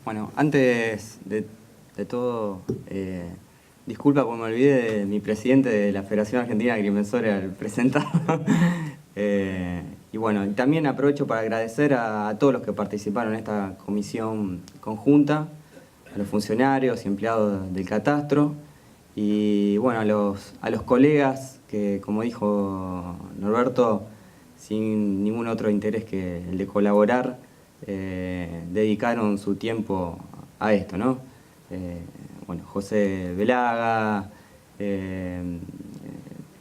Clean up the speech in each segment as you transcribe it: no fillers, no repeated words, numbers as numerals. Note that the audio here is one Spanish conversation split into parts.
Bueno, antes de todo, disculpa porque me olvidé de mi presidente de la Federación Argentina de Agrimensores al presentar. Y bueno, también aprovecho para agradecer a todos los que participaron en esta comisión conjunta, a los funcionarios y empleados del catastro, y bueno, a los colegas que, como dijo Norberto, sin ningún otro interés que el de colaborar, dedicaron su tiempo a esto, ¿no? Bueno, José Velaga,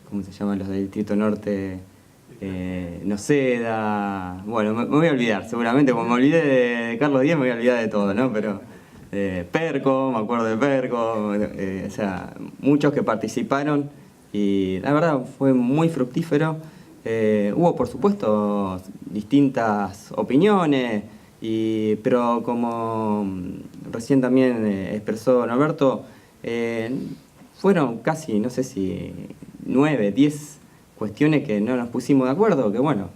¿cómo se llaman los del Distrito Norte? Noceda, bueno, me voy a olvidar, seguramente, como me olvidé de Carlos Díaz, me voy a olvidar de todo, ¿no? Pero Perco, me acuerdo de Perco, o sea, muchos que participaron y la verdad fue muy fructífero. Hubo, por supuesto, distintas opiniones, pero como recién también expresó Norberto, fueron casi, no sé si 9, 10 cuestiones que no nos pusimos de acuerdo, que bueno,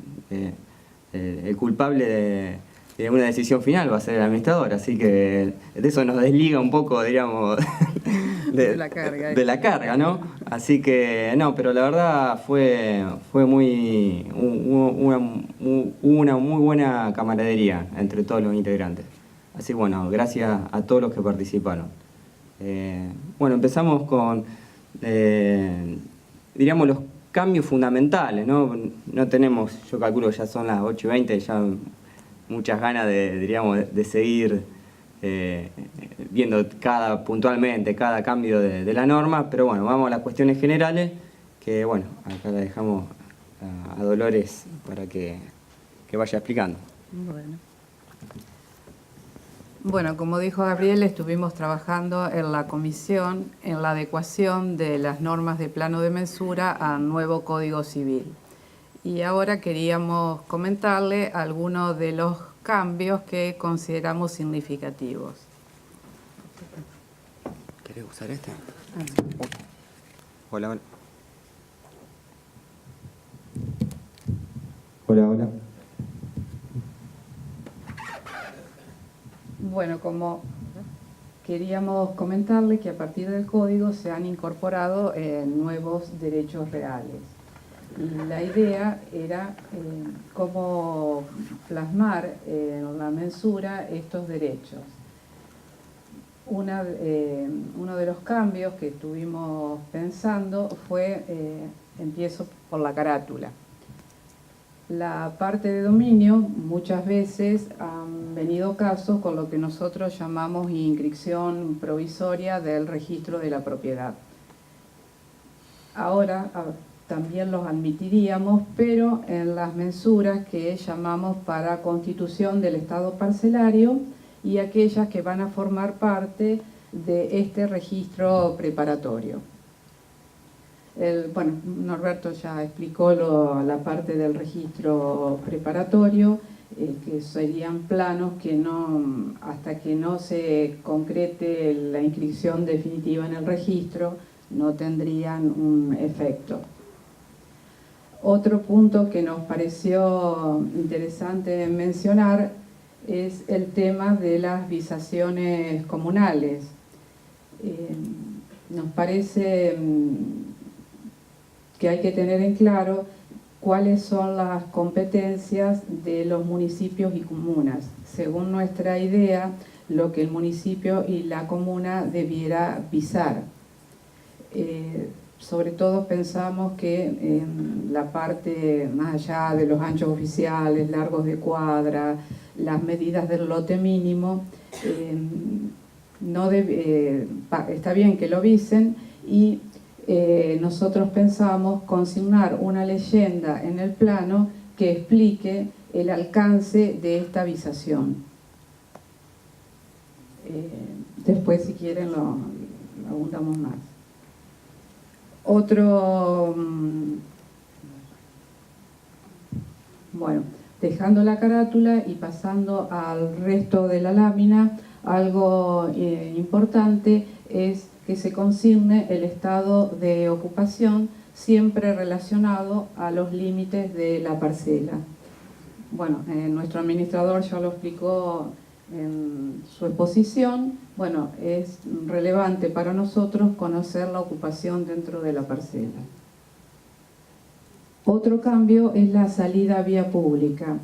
el culpable de una decisión final va a ser el administrador, así que de eso nos desliga un poco, digamos, de la carga, ¿no? Así que, no, pero la verdad fue hubo una muy buena camaradería entre todos los integrantes. Así que bueno, gracias a todos los que participaron. Bueno, empezamos con, diríamos, los cambios fundamentales, ¿no? No tenemos, yo calculo ya son las 8:20, ya muchas ganas de seguir viendo puntualmente cada cambio de la norma, pero bueno, vamos a las cuestiones generales, que bueno, acá la dejamos a Dolores para que vaya explicando. Bueno, como dijo Gabriel, estuvimos trabajando en la comisión en la adecuación de las normas de plano de mensura al nuevo Código Civil. Y ahora queríamos comentarle algunos de los cambios que consideramos significativos. ¿Querés usar este? Hola, hola. Hola, hola. Bueno, como queríamos comentarle que a partir del código se han incorporado nuevos derechos reales. Y la idea era cómo plasmar en la mensura estos derechos. Uno de los cambios que estuvimos pensando fue, empiezo por la carátula. La parte de dominio, muchas veces han venido casos con lo que nosotros llamamos inscripción provisoria del registro de la propiedad. Ahora también los admitiríamos, pero en las mensuras que llamamos para constitución del estado parcelario y aquellas que van a formar parte de este registro preparatorio. Bueno, Norberto ya explicó la parte del registro preparatorio, que serían planos que no, hasta que no se concrete la inscripción definitiva en el registro, no tendrían un efecto. Otro punto que nos pareció interesante mencionar es el tema de las visaciones comunales. Nos parece que hay que tener en claro cuáles son las competencias de los municipios y comunas. Según nuestra idea, lo que el municipio y la comuna debiera visar. Sobre todo pensamos que en la parte más allá de los anchos oficiales, largos de cuadra, las medidas del lote mínimo, está bien que lo visen y nosotros pensamos consignar una leyenda en el plano que explique el alcance de esta visación. Después, si quieren, lo abundamos más. Bueno, dejando la carátula y pasando al resto de la lámina, algo importante es que se consigne el estado de ocupación siempre relacionado a los límites de la parcela. Bueno, nuestro administrador ya lo explicó en su exposición, bueno, es relevante para nosotros conocer la ocupación dentro de la parcela. Otro cambio es la salida a vía pública.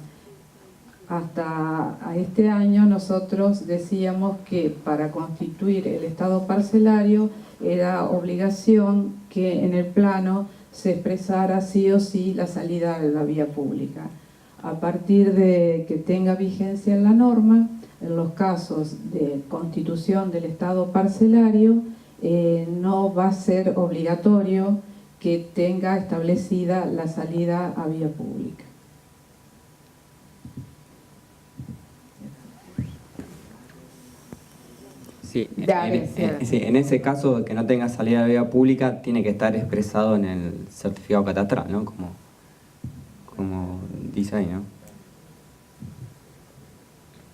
Hasta este año nosotros decíamos que para constituir el estado parcelario era obligación que en el plano se expresara sí o sí la salida a la vía pública. A partir de que tenga vigencia la norma, en los casos de constitución del estado parcelario, no va a ser obligatorio que tenga establecida la salida a vía pública. Sí, en ese caso de que no tenga salida de vía pública, tiene que estar expresado en el certificado catastral, ¿no? Como dice ahí, ¿no?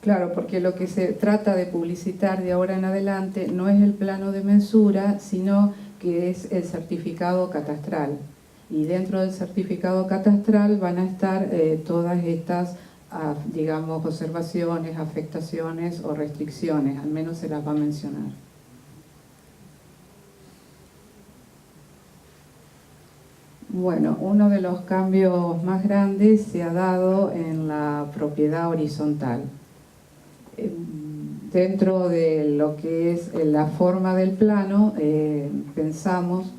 Claro, porque lo que se trata de publicitar de ahora en adelante no es el plano de mensura, sino que es el certificado catastral. Y dentro del certificado catastral van a estar todas estas, digamos, observaciones, afectaciones o restricciones, al menos se las va a mencionar. Bueno, uno de los cambios más grandes se ha dado en la propiedad horizontal. Dentro de lo que es la forma del plano, pensamos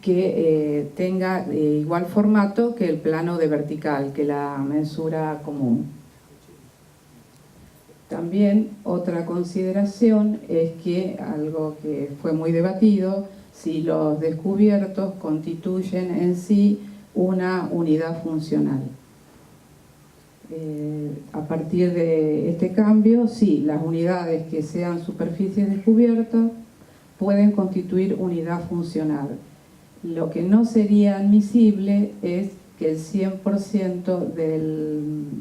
que tenga igual formato que el plano de vertical, que la mensura común. También otra consideración es que algo que fue muy debatido, si los descubiertos constituyen en sí una unidad funcional. A partir de este cambio, sí, las unidades que sean superficies descubiertas pueden constituir unidad funcional. Lo que no sería admisible es que el 100%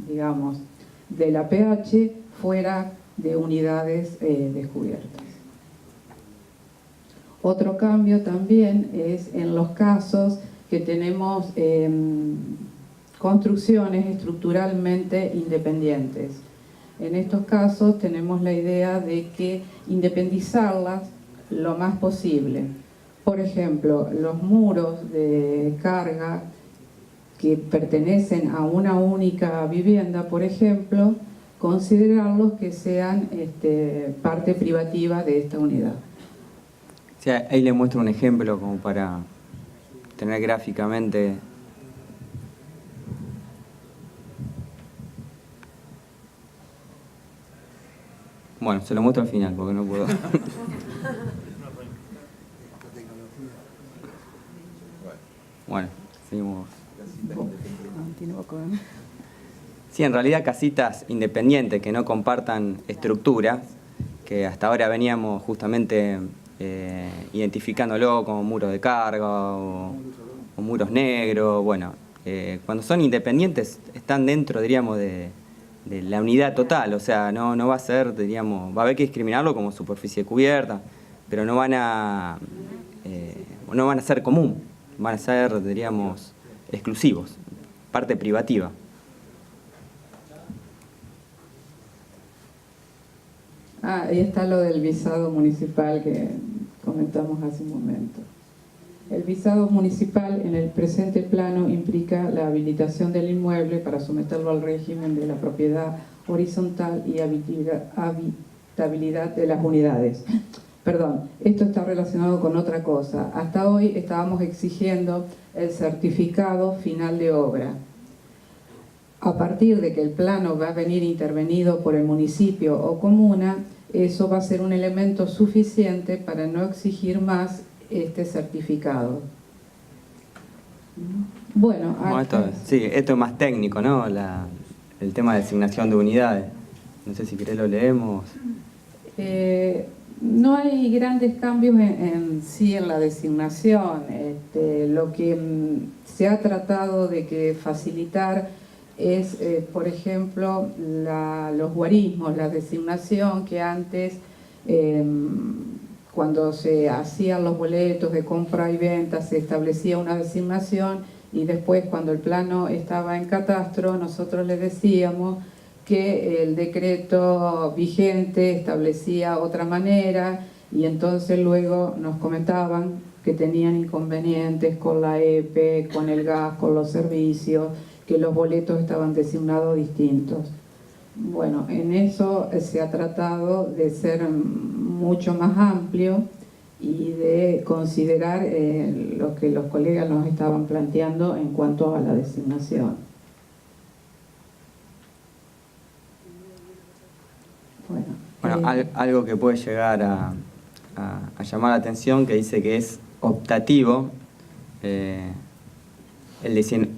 digamos, del APH fuera de unidades descubiertas. Otro cambio también es en los casos que tenemos construcciones estructuralmente independientes. En estos casos tenemos la idea de que independizarlas lo más posible. Por ejemplo, los muros de carga que pertenecen a una única vivienda, por ejemplo, considerarlos que sean parte privativa de esta unidad. Sí, ahí le muestro un ejemplo como para tener gráficamente. Bueno, se lo muestro al final porque no puedo. Bueno, seguimos. Sí, en realidad casitas independientes que no compartan estructura, que hasta ahora veníamos justamente identificándolo como muros de carga o muros negros. Bueno, cuando son independientes están dentro, diríamos, de la unidad total, o sea, no va a ser, diríamos, va a haber que discriminarlo como superficie cubierta, pero no van a ser común, van a ser, diríamos, exclusivos, parte privativa. Ahí está lo del visado municipal que comentamos hace un momento. El visado municipal en el presente plano implica la habilitación del inmueble para someterlo al régimen de la propiedad horizontal y habitabilidad de las unidades. Perdón, esto está relacionado con otra cosa. Hasta hoy estábamos exigiendo el certificado final de obra. A partir de que el plano va a venir intervenido por el municipio o comuna, eso va a ser un elemento suficiente para no exigir más este certificado. Bueno, esto es más técnico, ¿no? El tema de designación de unidades. No sé si querés lo leemos. No hay grandes cambios en sí en la designación. Lo que se ha tratado de facilitar es, por ejemplo, los guarismos, la designación que antes, cuando se hacían los boletos de compra y venta, se establecía una designación y después, cuando el plano estaba en catastro, nosotros le decíamos que el decreto vigente establecía otra manera, y entonces luego nos comentaban que tenían inconvenientes con la EPE, con el gas, con los servicios, que los boletos estaban designados distintos. Bueno, en eso se ha tratado de ser mucho más amplio y de considerar lo que los colegas nos estaban planteando en cuanto a la designación. Bueno, algo que puede llegar a llamar la atención, que dice que es optativo, el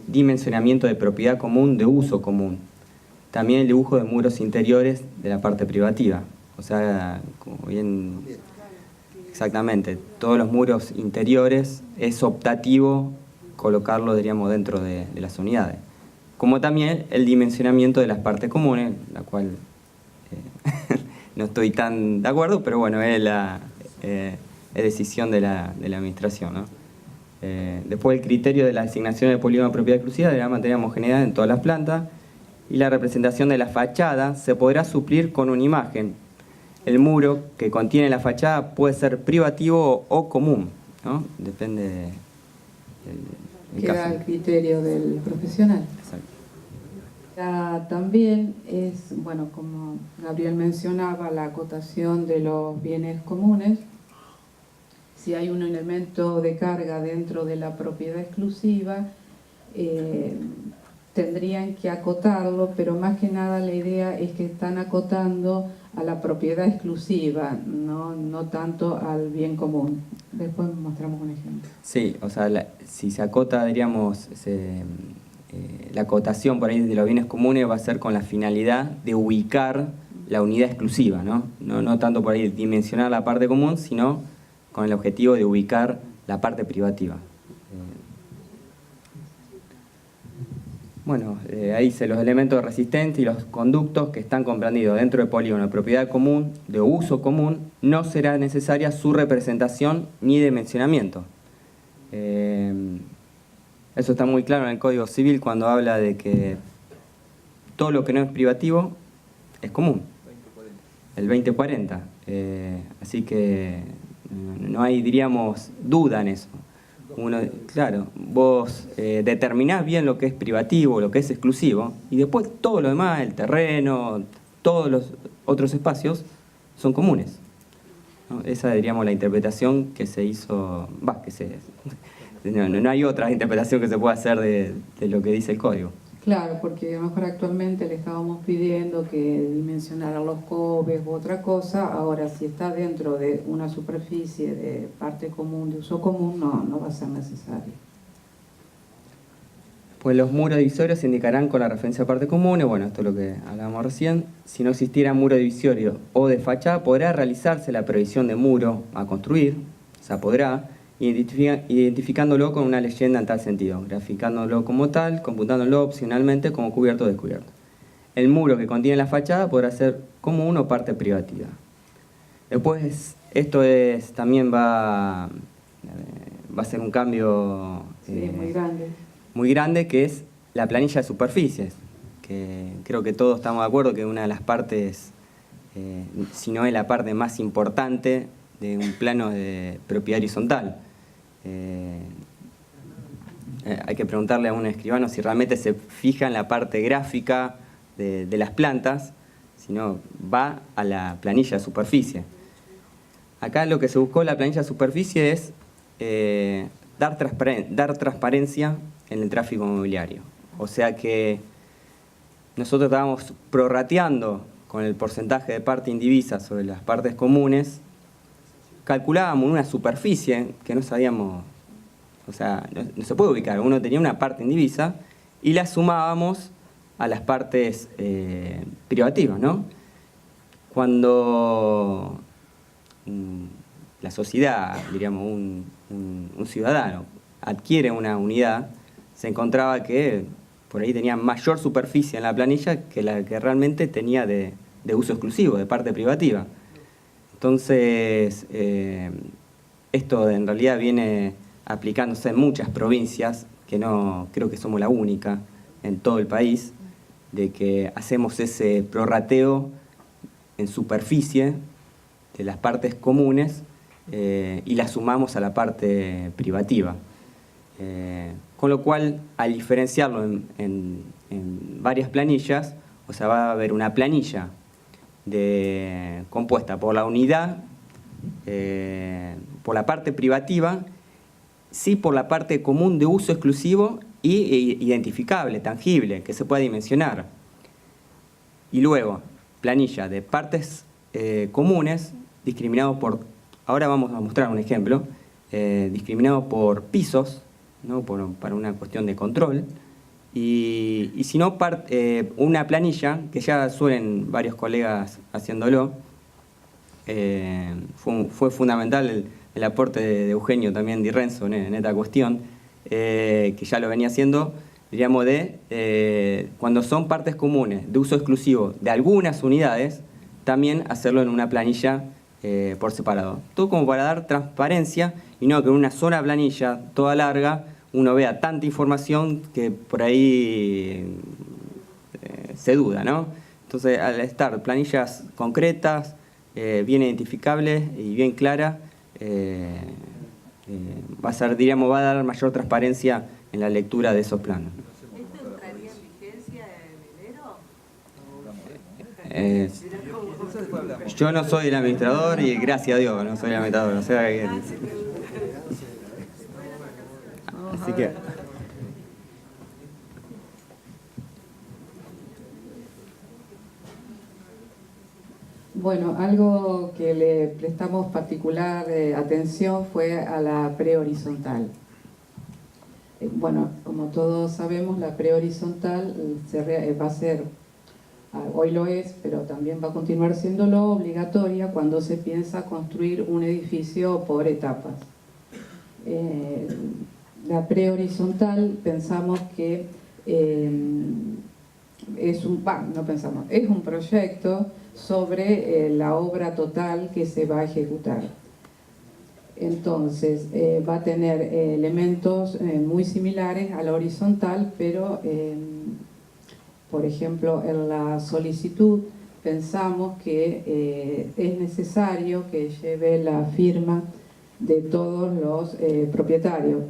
dimensionamiento de propiedad común de uso común. También el dibujo de muros interiores de la parte privativa. O sea, como bien, exactamente, todos los muros interiores es optativo colocarlo, diríamos, dentro de las unidades. Como también el dimensionamiento de las partes comunes, la cual no estoy tan de acuerdo, pero bueno, es decisión de la administración, ¿no? Después el criterio de la designación del polígono de propiedad exclusiva deberá mantener homogeneidad en todas las plantas, y la representación de la fachada se podrá suplir con una imagen. El muro que contiene la fachada puede ser privativo o común, ¿no? Depende del Queda caso. el criterio del profesional. Exacto. También es, bueno, como Gabriel mencionaba, la acotación de los bienes comunes. Si hay un elemento de carga dentro de la propiedad exclusiva, tendrían que acotarlo, pero más que nada la idea es que están acotando a la propiedad exclusiva, no tanto al bien común. Después mostramos un ejemplo. Sí, o sea, si se acota, diríamos, la acotación por ahí de los bienes comunes va a ser con la finalidad de ubicar la unidad exclusiva, ¿no? No tanto por ahí dimensionar la parte común, sino con el objetivo de ubicar la parte privativa. Bueno, ahí dice los elementos resistentes y los conductos que están comprendidos dentro del polígono de propiedad común, de uso común, no será necesaria su representación ni dimensionamiento. Eso está muy claro en el Código Civil cuando habla de que todo lo que no es privativo es común. El 2040. Así que no hay, diríamos, duda en eso. Claro, vos determinás bien lo que es privativo, lo que es exclusivo, y después todo lo demás, el terreno, todos los otros espacios, son comunes, ¿no? Esa, diríamos, la interpretación que se hizo, no hay otra interpretación que se pueda hacer de lo que dice el Código. Claro, porque a lo mejor actualmente le estábamos pidiendo que dimensionara los COBES u otra cosa. Ahora, si está dentro de una superficie de parte común, de uso común, no va a ser necesario. Pues los muros divisorios se indicarán con la referencia a parte común, bueno, esto es lo que hablábamos recién. Si no existiera muro divisorio o de fachada, podrá realizarse la previsión de muro a construir, o sea, podrá, identificándolo con una leyenda en tal sentido, graficándolo como tal, computándolo opcionalmente como cubierto o descubierto. El muro que contiene la fachada podrá ser común o parte privativa. Después, esto también va a ser un cambio muy grande, que es la planilla de superficies, que creo que todos estamos de acuerdo que es una de las partes, si no es la parte más importante de un plano de propiedad horizontal. Hay que preguntarle a un escribano si realmente se fija en la parte gráfica de las plantas, sino va a la planilla de superficie. Acá lo que se buscó en la planilla de superficie es dar transparencia en el tráfico inmobiliario. O sea que nosotros estábamos prorrateando con el porcentaje de parte indivisa sobre las partes comunes, calculábamos una superficie que no sabíamos, o sea, no se puede ubicar. Uno tenía una parte indivisa y la sumábamos a las partes privativas, ¿no? Cuando la sociedad, diríamos, un ciudadano adquiere una unidad, se encontraba que por ahí tenía mayor superficie en la planilla que la que realmente tenía de uso exclusivo, de parte privativa. Entonces, esto en realidad viene aplicándose en muchas provincias, que no creo que somos la única en todo el país, de que hacemos ese prorrateo en superficie de las partes comunes y las sumamos a la parte privativa. Con lo cual, al diferenciarlo en varias planillas, o sea, va a haber una planilla compuesta por la unidad, por la parte privativa, sí por la parte común de uso exclusivo y identificable, tangible, que se pueda dimensionar. Y luego, planilla de partes comunes, discriminado por, ahora vamos a mostrar un ejemplo, discriminado por pisos, ¿no? Para una cuestión de control, y si no, una planilla, que ya suelen varios colegas haciéndolo, fue fundamental el aporte de Eugenio también Di Renzo en esta cuestión, que ya lo venía haciendo, diríamos, cuando son partes comunes de uso exclusivo de algunas unidades, también hacerlo en una planilla por separado. Todo como para dar transparencia y no que en una sola planilla toda larga uno vea tanta información que por ahí se duda, ¿no? Entonces, al estar planillas concretas, bien identificables y bien claras, va a dar mayor transparencia en la lectura de esos planos. ¿Esto entraría en vigencia en enero? Yo no soy el administrador y gracias a Dios no soy el administrador. O sea que... Así que... Bueno, algo que le prestamos particular atención fue a la prehorizontal. Bueno, como todos sabemos, la prehorizontal va a ser, hoy lo es, pero también va a continuar siéndolo, obligatoria cuando se piensa construir un edificio por etapas. La prehorizontal pensamos que es un proyecto sobre la obra total que se va a ejecutar. Entonces, va a tener elementos muy similares a la horizontal, pero, por ejemplo, en la solicitud pensamos que es necesario que lleve la firma de todos los propietarios.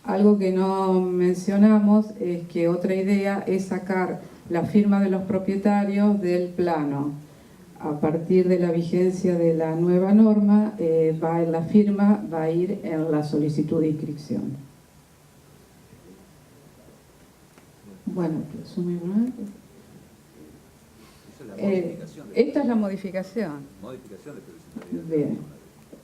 Algo que no mencionamos es que otra idea es sacar la firma de los propietarios del plano. A partir de la vigencia de la nueva norma, la firma va a ir en la solicitud de inscripción. Bueno, esta es la modificación. Bien.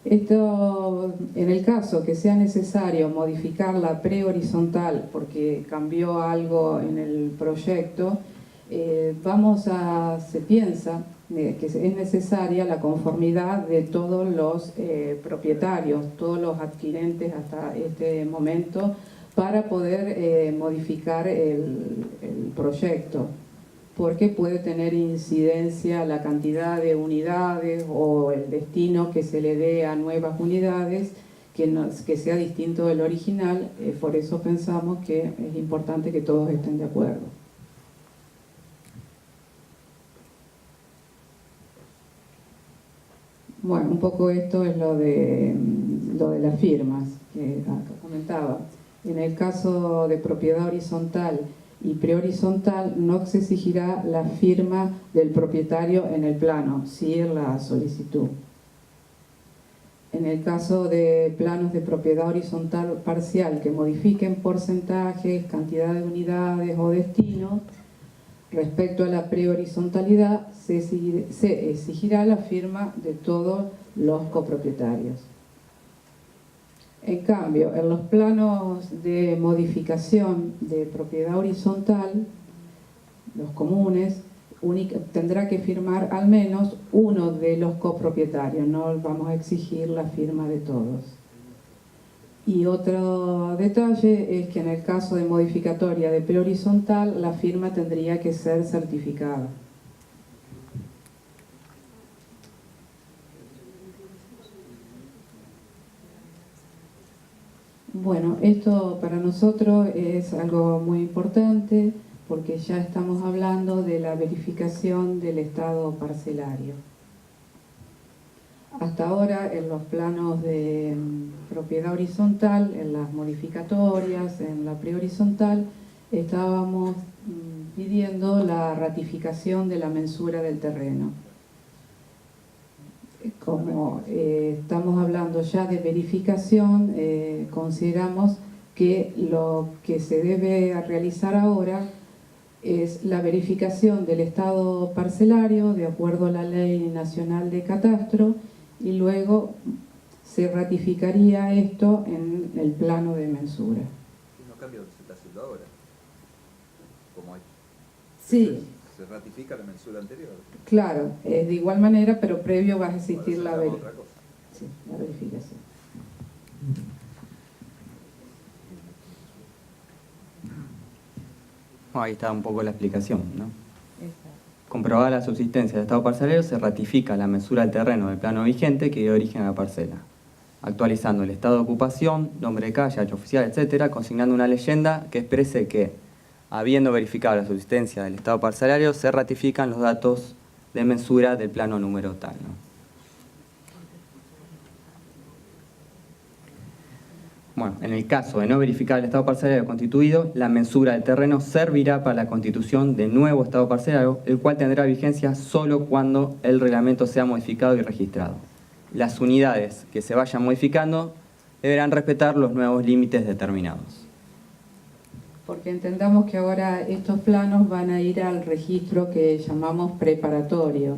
Esto, en el caso que sea necesario modificar la prehorizontal porque cambió algo en el proyecto, se piensa que es necesaria la conformidad de todos los propietarios, todos los adquirentes hasta este momento, para poder modificar el proyecto, porque puede tener incidencia la cantidad de unidades o el destino que se le dé a nuevas unidades, que sea distinto del original. Por eso pensamos que es importante que todos estén de acuerdo. Bueno, un poco esto es lo de las firmas que acá comentaba. En el caso de propiedad horizontal y prehorizontal no se exigirá la firma del propietario en el plano, sí en la solicitud. En el caso de planos de propiedad horizontal parcial que modifiquen porcentajes, cantidad de unidades o destinos, respecto a la prehorizontalidad se exigirá la firma de todos los copropietarios. En cambio, en los planos de modificación de propiedad horizontal, los comunes, tendrá que firmar al menos uno de los copropietarios, no vamos a exigir la firma de todos. Y otro detalle es que en el caso de modificatoria de prehorizontal, la firma tendría que ser certificada. Bueno, esto para nosotros es algo muy importante porque ya estamos hablando de la verificación del estado parcelario. Hasta ahora, en los planos de propiedad horizontal, en las modificatorias, en la prehorizontal, estábamos pidiendo la ratificación de la mensura del terreno. Como estamos hablando ya de verificación, consideramos que lo que se debe realizar ahora es la verificación del estado parcelario de acuerdo a la Ley Nacional de Catastro, y luego se ratificaría esto en el plano de mensura. No cambia lo que se está haciendo ahora. Como hay. Sí. Se ratifica la mensura anterior. Claro, de igual manera, pero previo va a existir Bueno, la otra cosa. Sí, la verificación. Ahí está un poco la explicación, ¿no? Comprobada la subsistencia del estado parcelario, se ratifica la mensura del terreno del plano vigente que dio origen a la parcela, actualizando el estado de ocupación, nombre de calle, hacha oficial, etcétera, consignando una leyenda que exprese que, habiendo verificado la subsistencia del estado parcelario, se ratifican los datos de mensura del plano número tal, ¿no? Bueno, en el caso de no verificar el estado parcelario constituido, la mensura del terreno servirá para la constitución de nuevo estado parcelario, el cual tendrá vigencia solo cuando el reglamento sea modificado y registrado. Las unidades que se vayan modificando deberán respetar los nuevos límites determinados. Porque entendamos que ahora estos planos van a ir al registro que llamamos preparatorio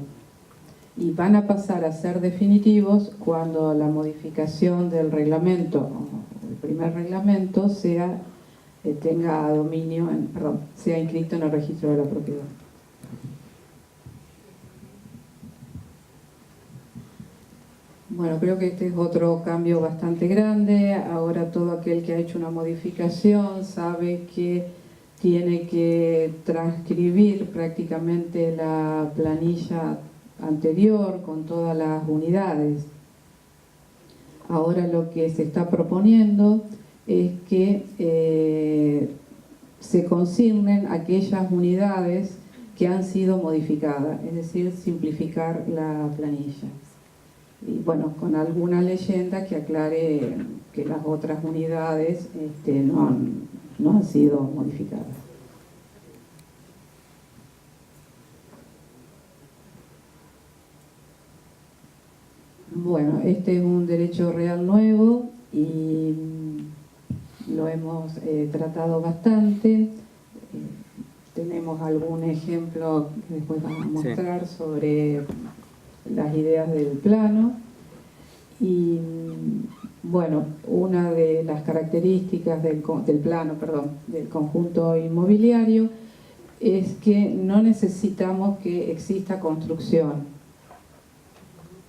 y van a pasar a ser definitivos cuando la modificación del reglamento, el primer reglamento, sea inscrito en el registro de la propiedad. Bueno, creo que este es otro cambio bastante grande. Ahora todo aquel que ha hecho una modificación sabe que tiene que transcribir prácticamente la planilla anterior con todas las unidades. Ahora lo que se está proponiendo es que se consignen aquellas unidades que han sido modificadas, es decir, simplificar la planilla. Y bueno, con alguna leyenda que aclare que las otras unidades no han sido modificadas. Bueno, este es un derecho real nuevo y lo hemos tratado bastante. Tenemos algún ejemplo que después vamos a mostrar sobre las ideas del plano. Y bueno, una de las características del conjunto inmobiliario es que no necesitamos que exista construcción.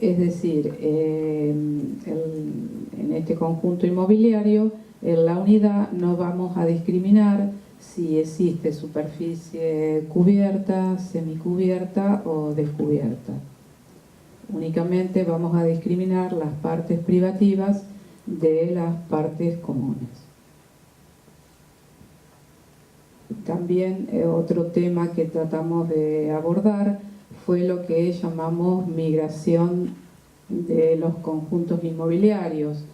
Es decir, en este conjunto inmobiliario, en la unidad no vamos a discriminar si existe superficie cubierta, semicubierta o descubierta. Únicamente vamos a discriminar las partes privativas de las partes comunes. También otro tema que tratamos de abordar fue lo que llamamos migración de los conjuntos inmobiliarios,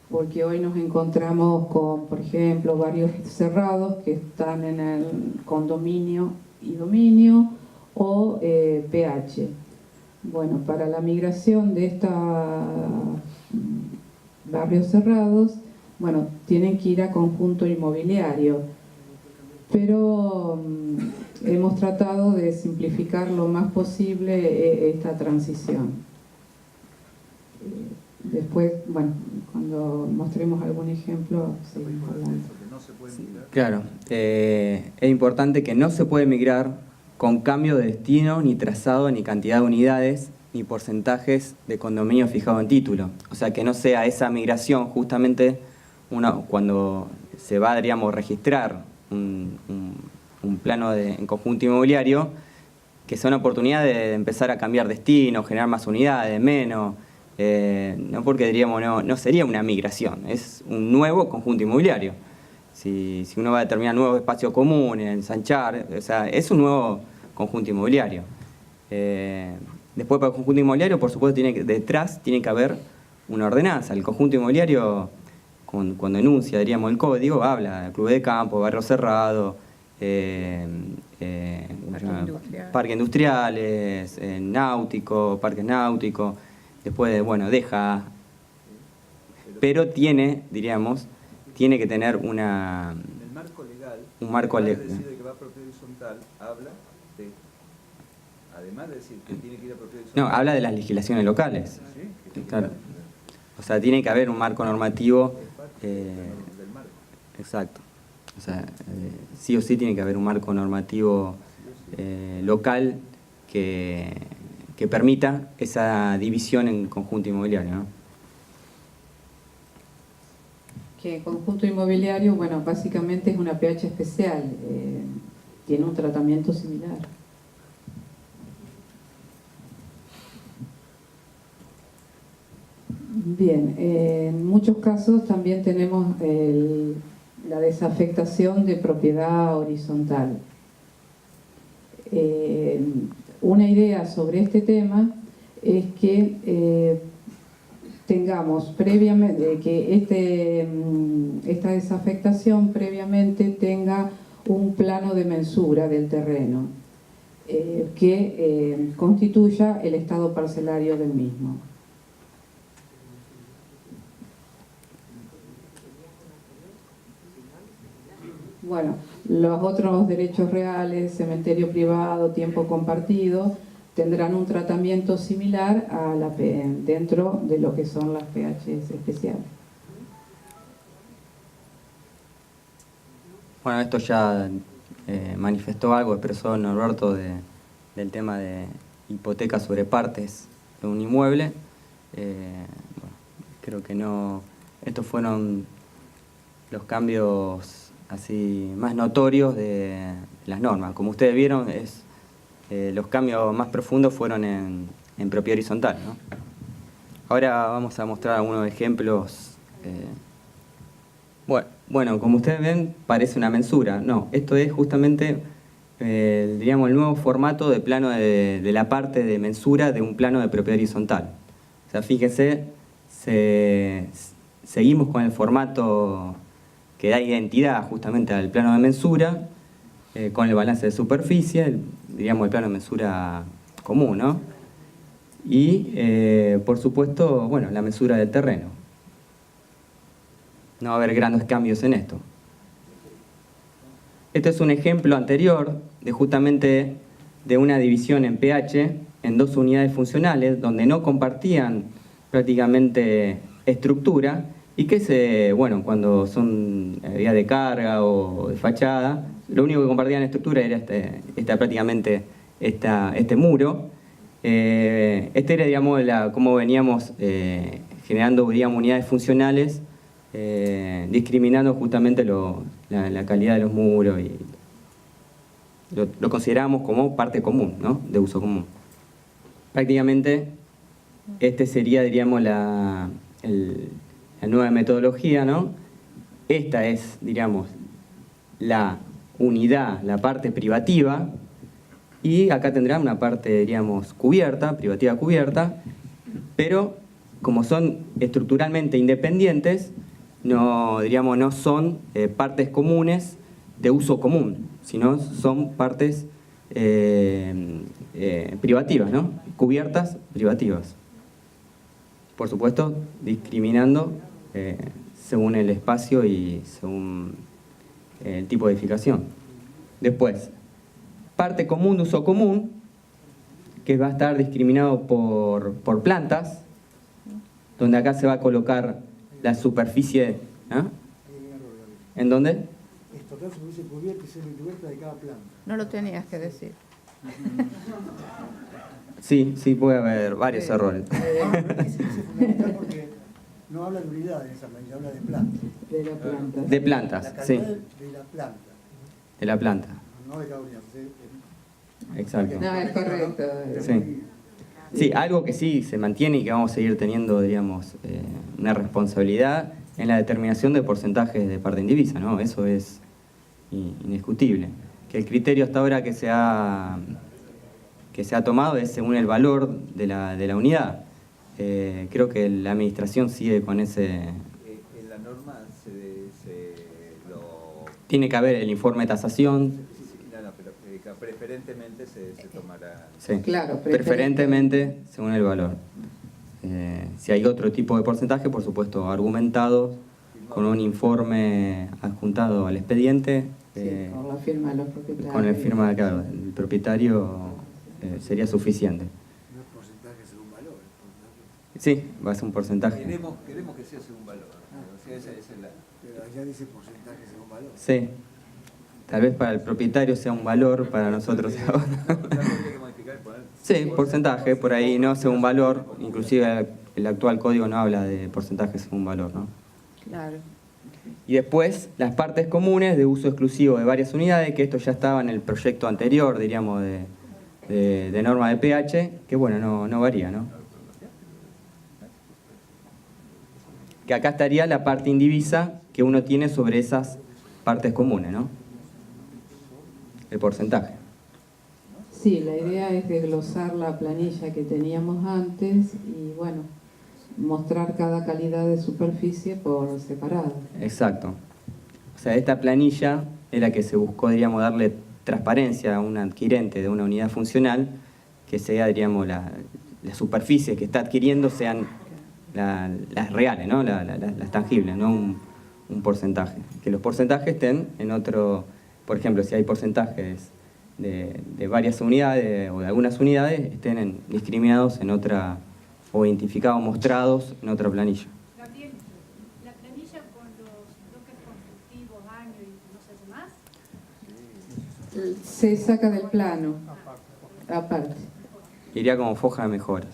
porque hoy nos encontramos con, por ejemplo, barrios cerrados que están en el condominio y dominio o PH. Bueno, para la migración de estos barrios cerrados, bueno, tienen que ir a conjunto inmobiliario, pero hemos tratado de simplificar lo más posible esta transición. Después, bueno, cuando mostremos algún ejemplo, seguimos hablando. Claro, es importante que no se puede migrar con cambio de destino, ni trazado, ni cantidad de unidades, ni porcentajes de condominio fijado en título. O sea, que no sea esa migración justamente cuando se va, digamos, registrar un plano en conjunto inmobiliario, que sea una oportunidad de empezar a cambiar destino, generar más unidades, menos, no porque diríamos no sería una migración, es un nuevo conjunto inmobiliario. si uno va a determinar nuevos espacios comunes, ensanchar, o sea, es un nuevo conjunto inmobiliario. Después, para el conjunto inmobiliario, por supuesto, detrás tiene que haber una ordenanza. El conjunto inmobiliario, cuando enuncia, diríamos, el código, habla de club de campo, barrio cerrado, parques industriales, parques náuticos, después, bueno, deja, pero tiene que tener En el marco legal, un marco además legal. de decir que va a propiedad horizontal, habla de, además de decir que tiene que ir a propiedad horizontal. No, habla de las legislaciones locales. ¿Sí? Claro. O sea, tiene que haber un marco normativo. Del marco. Exacto. O sea, sí o sí tiene que haber un marco normativo local que permita esa división en conjunto inmobiliario, ¿no? Que conjunto inmobiliario, bueno, básicamente es una PH especial, tiene un tratamiento similar. Bien, en muchos casos también tenemos la desafectación de propiedad horizontal. Una idea sobre este tema es que tengamos previamente, que esta desafectación previamente tenga un plano de mensura del terreno que constituya el estado parcelario del mismo. Bueno, los otros derechos reales, cementerio privado, tiempo compartido, tendrán un tratamiento similar a dentro de lo que son las PHs especiales. Bueno, esto ya manifestó algo, expresó Norberto del tema de hipoteca sobre partes de un inmueble. Bueno, creo que no. Estos fueron los cambios así más notorios de las normas. Como ustedes vieron, los cambios más profundos fueron en propiedad horizontal, ¿no? Ahora vamos a mostrar algunos ejemplos. Bueno, como ustedes ven, parece una mensura. No, esto es justamente, diríamos, el nuevo formato de plano de la parte de mensura de un plano de propiedad horizontal. O sea, fíjense, seguimos con el formato que da identidad justamente al plano de mensura, con el balance de superficie, diríamos el plano de mensura común, ¿no? Y, por supuesto, bueno, la mensura del terreno. No va a haber grandes cambios en esto. Este es un ejemplo anterior de justamente de una división en PH en dos unidades funcionales donde no compartían prácticamente estructura y que bueno, cuando son vía de carga o de fachada, lo único que compartían estructura era prácticamente este muro. Este era, digamos, cómo veníamos generando, digamos, unidades funcionales, discriminando justamente la calidad de los muros y lo consideramos como parte común, ¿no? De uso común. Prácticamente este sería, diríamos, la nueva metodología, ¿no? Esta es, diríamos, la unidad, la parte privativa, y acá tendrá una parte, diríamos, cubierta, privativa cubierta, pero como son estructuralmente independientes, no son partes comunes de uso común, sino son partes privativas, ¿no? Cubiertas privativas. Por supuesto, discriminando según el espacio y según el tipo de edificación. Después, parte común de uso común, que va a estar discriminado por plantas, donde acá se va a colocar la superficie. ¿En dónde? Es total superficie cubierta y semicubierta de cada planta. No lo tenías que decir. Sí, puede haber varios errores. Es fundamental porque no habla de unidades, habla de plantas. De la planta. De plantas, La sí. calidad de la planta, De la planta, no de cada unidad. exacto. No, es correcto. Sí. Sí, algo que sí se mantiene y que vamos a seguir teniendo, digamos, una responsabilidad en la determinación de porcentajes de parte indivisa, ¿no? Eso es indiscutible. Que el criterio hasta ahora que se ha tomado es según el valor de la unidad. Creo que la administración sigue con ese... En la norma Tiene que haber el informe de tasación. Sí, no, pero preferentemente se tomará... Sí, Claro, preferentemente según el valor. Si hay otro tipo de porcentaje, por supuesto, argumentado, con un informe adjuntado al expediente. Sí, con la firma de los propietarios. Con la firma del propietario sería suficiente. No es porcentaje según valor. Sí, va a ser un porcentaje. Queremos que sea según valor. O sea, esa es la... Pero allá dice porcentaje según valor. Sí. Tal vez para el propietario sea un valor, para nosotros sea otro. Habría que modificar y poner... Sí, porcentaje, por ahí no según valor. Inclusive el actual código no habla de porcentaje según valor, ¿no? Claro. Y después, las partes comunes de uso exclusivo de varias unidades, que esto ya estaba en el proyecto anterior, diríamos, de norma de pH, que bueno, no varía, ¿no? Que acá estaría la parte indivisa que uno tiene sobre esas partes comunes, ¿no? El porcentaje. Sí, la idea es desglosar la planilla que teníamos antes y, bueno, mostrar cada calidad de superficie por separado. Exacto. O sea, esta planilla es la que se buscó, diríamos, darle transparencia a un adquirente de una unidad funcional, que sea, diríamos, las superficies que está adquiriendo sean las reales, ¿no? Las tangibles, no un porcentaje. Que los porcentajes estén en otro, por ejemplo, si hay porcentajes de varias unidades o de algunas unidades, estén discriminados en otra, o identificados, mostrados en otra planilla. Gabriel, ¿la planilla con los bloques constructivos, año y no sé qué más? Se saca del plano, aparte. Iría como foja de mejoras.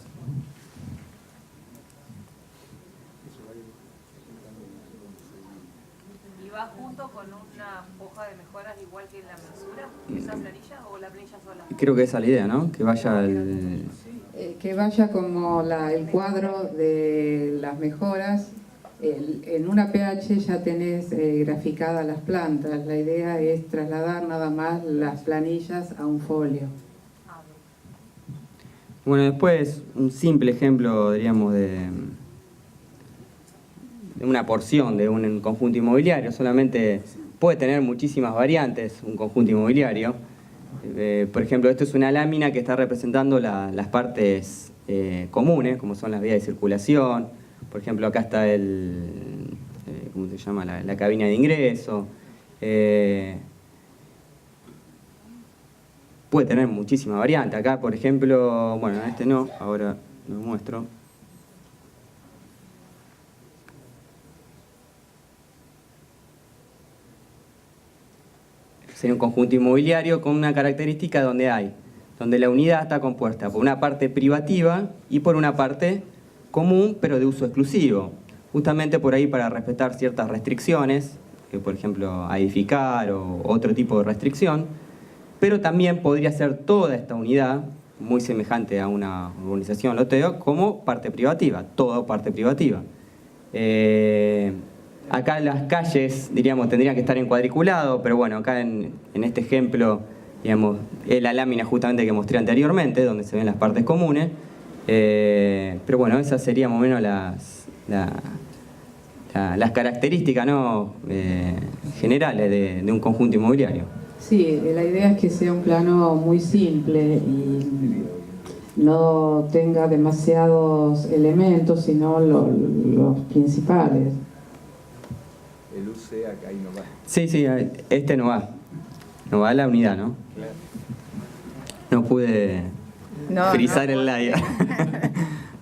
¿Y va junto con una hoja de mejoras igual que en la mensura? ¿Esa planilla o la planilla sola? Creo que esa es la idea, ¿no? Que vaya Que vaya como el cuadro de las mejoras. En una pH ya tenés graficadas las plantas. La idea es trasladar nada más las planillas a un folio. Bueno, después un simple ejemplo, diríamos, de una porción de un conjunto inmobiliario. Solamente puede tener muchísimas variantes un conjunto inmobiliario. Por ejemplo, esto es una lámina que está representando las partes comunes, como son las vías de circulación. Por ejemplo, acá está ¿cómo se llama? La cabina de ingreso. Puede tener muchísimas variantes. Acá, por ejemplo, bueno, este no, ahora lo muestro. Sería un conjunto inmobiliario con una característica donde la unidad está compuesta por una parte privativa y por una parte común, pero de uso exclusivo. Justamente por ahí para respetar ciertas restricciones, por ejemplo, a edificar o otro tipo de restricción, pero también podría ser toda esta unidad, muy semejante a una urbanización loteo, como parte privativa, toda parte privativa. Acá las calles, diríamos, tendrían que estar en cuadriculado, pero bueno, acá en este ejemplo, digamos, es la lámina justamente que mostré anteriormente, donde se ven las partes comunes. Pero bueno, esas serían más o menos las características, ¿no? Generales de un conjunto inmobiliario. Sí, la idea es que sea un plano muy simple y no tenga demasiados elementos, sino los principales. El UC acá ahí no va. Sí, este no va. No va a la unidad, ¿no? Claro. No pude frizar el layer.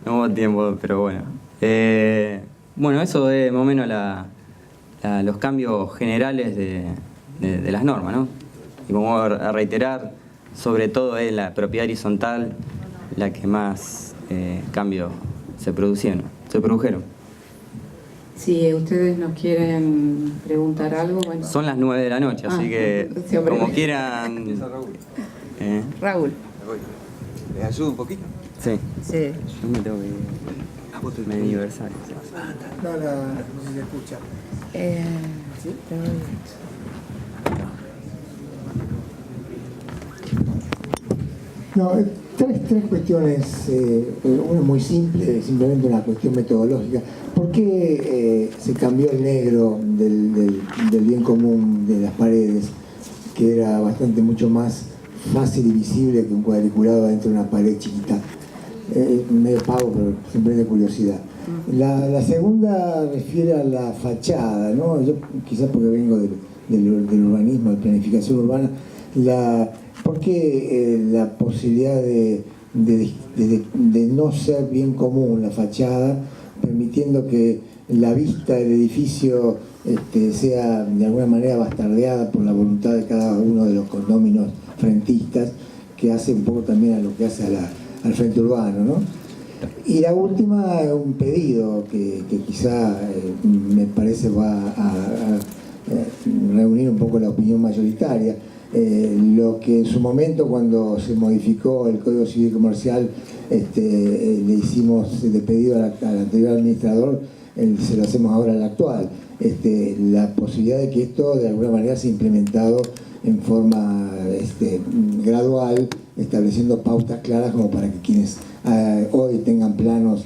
No hubo tiempo, pero bueno. Bueno, eso es más o menos los cambios generales de las normas, ¿no? Y vamos a reiterar, sobre todo es la propiedad horizontal la que más cambios se produjeron. Si ustedes nos quieren preguntar algo, bueno. Son las 9 de la noche, así que sí, hombre. como quieran. Empieza Raúl. Raúl. Me voy. ¿Les ayudo un poquito? Sí. Sí. Yo me tengo que ir. Mi aniversario. No, ni le escucha. ¿Sí? No, tres cuestiones, una muy simple, simplemente una cuestión metodológica. ¿Por qué se cambió el negro del bien común de las paredes, que era mucho más fácil y visible que un cuadriculado dentro de una pared chiquita? Medio pavo, pero simplemente curiosidad. La segunda refiere a la fachada, ¿no? Yo quizás porque vengo del urbanismo, de planificación urbana, ¿por qué la posibilidad de no ser bien común la fachada, permitiendo que la vista del edificio sea de alguna manera bastardeada por la voluntad de cada uno de los condóminos frentistas, que hace un poco también a lo que hace al frente urbano, ¿no? Y la última, un pedido que quizá me parece va a reunir un poco la opinión mayoritaria. Lo que en su momento, cuando se modificó el Código Civil Comercial, le hicimos de pedido al anterior administrador, se lo hacemos ahora al actual. La posibilidad de que esto de alguna manera sea implementado en forma gradual, estableciendo pautas claras como para que quienes hoy tengan planos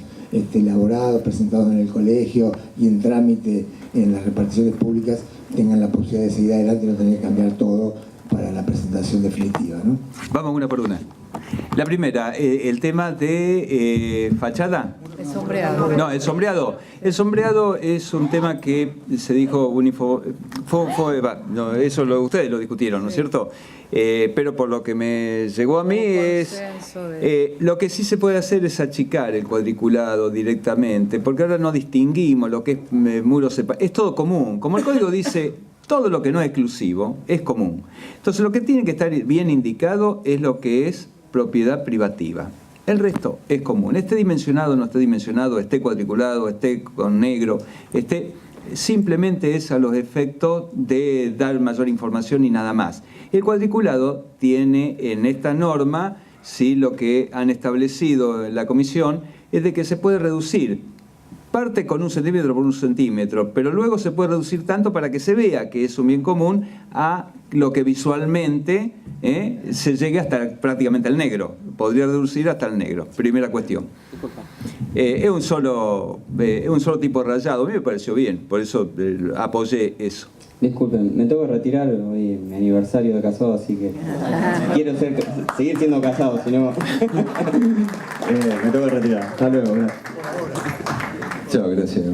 elaborados, presentados en el colegio y en trámite en las reparticiones públicas, tengan la posibilidad de seguir adelante y no tener que cambiar todo para la presentación definitiva, ¿no? Vamos una por una. La primera, el tema de fachada. El sombreado. No, el sombreado. El sombreado es un tema que se dijo no, eso ustedes lo discutieron, ¿no es cierto? Pero por lo que me llegó a mí es... lo que sí se puede hacer es achicar el cuadriculado directamente, porque ahora no distinguimos lo que es muro separado. Es todo común. Como el código dice, todo lo que no es exclusivo es común. Entonces lo que tiene que estar bien indicado es lo que es propiedad privativa. El resto es común. Esté dimensionado, no esté dimensionado, esté cuadriculado, esté con negro, simplemente es a los efectos de dar mayor información y nada más. El cuadriculado tiene en esta norma, sí, lo que han establecido en la comisión es de que se puede reducir. Parte con 1 centímetro por 1 centímetro, pero luego se puede reducir tanto para que se vea que es un bien común a lo que visualmente se llegue hasta prácticamente al negro. Podría reducir hasta el negro. Primera cuestión. Es un solo tipo de rayado. A mí me pareció bien, por eso apoyé eso. Disculpen, me tengo que retirar, hoy es mi aniversario de casado, así que quiero seguir siendo casado, si no... Me tengo que retirar. Hasta luego, gracias. Chao, gracias.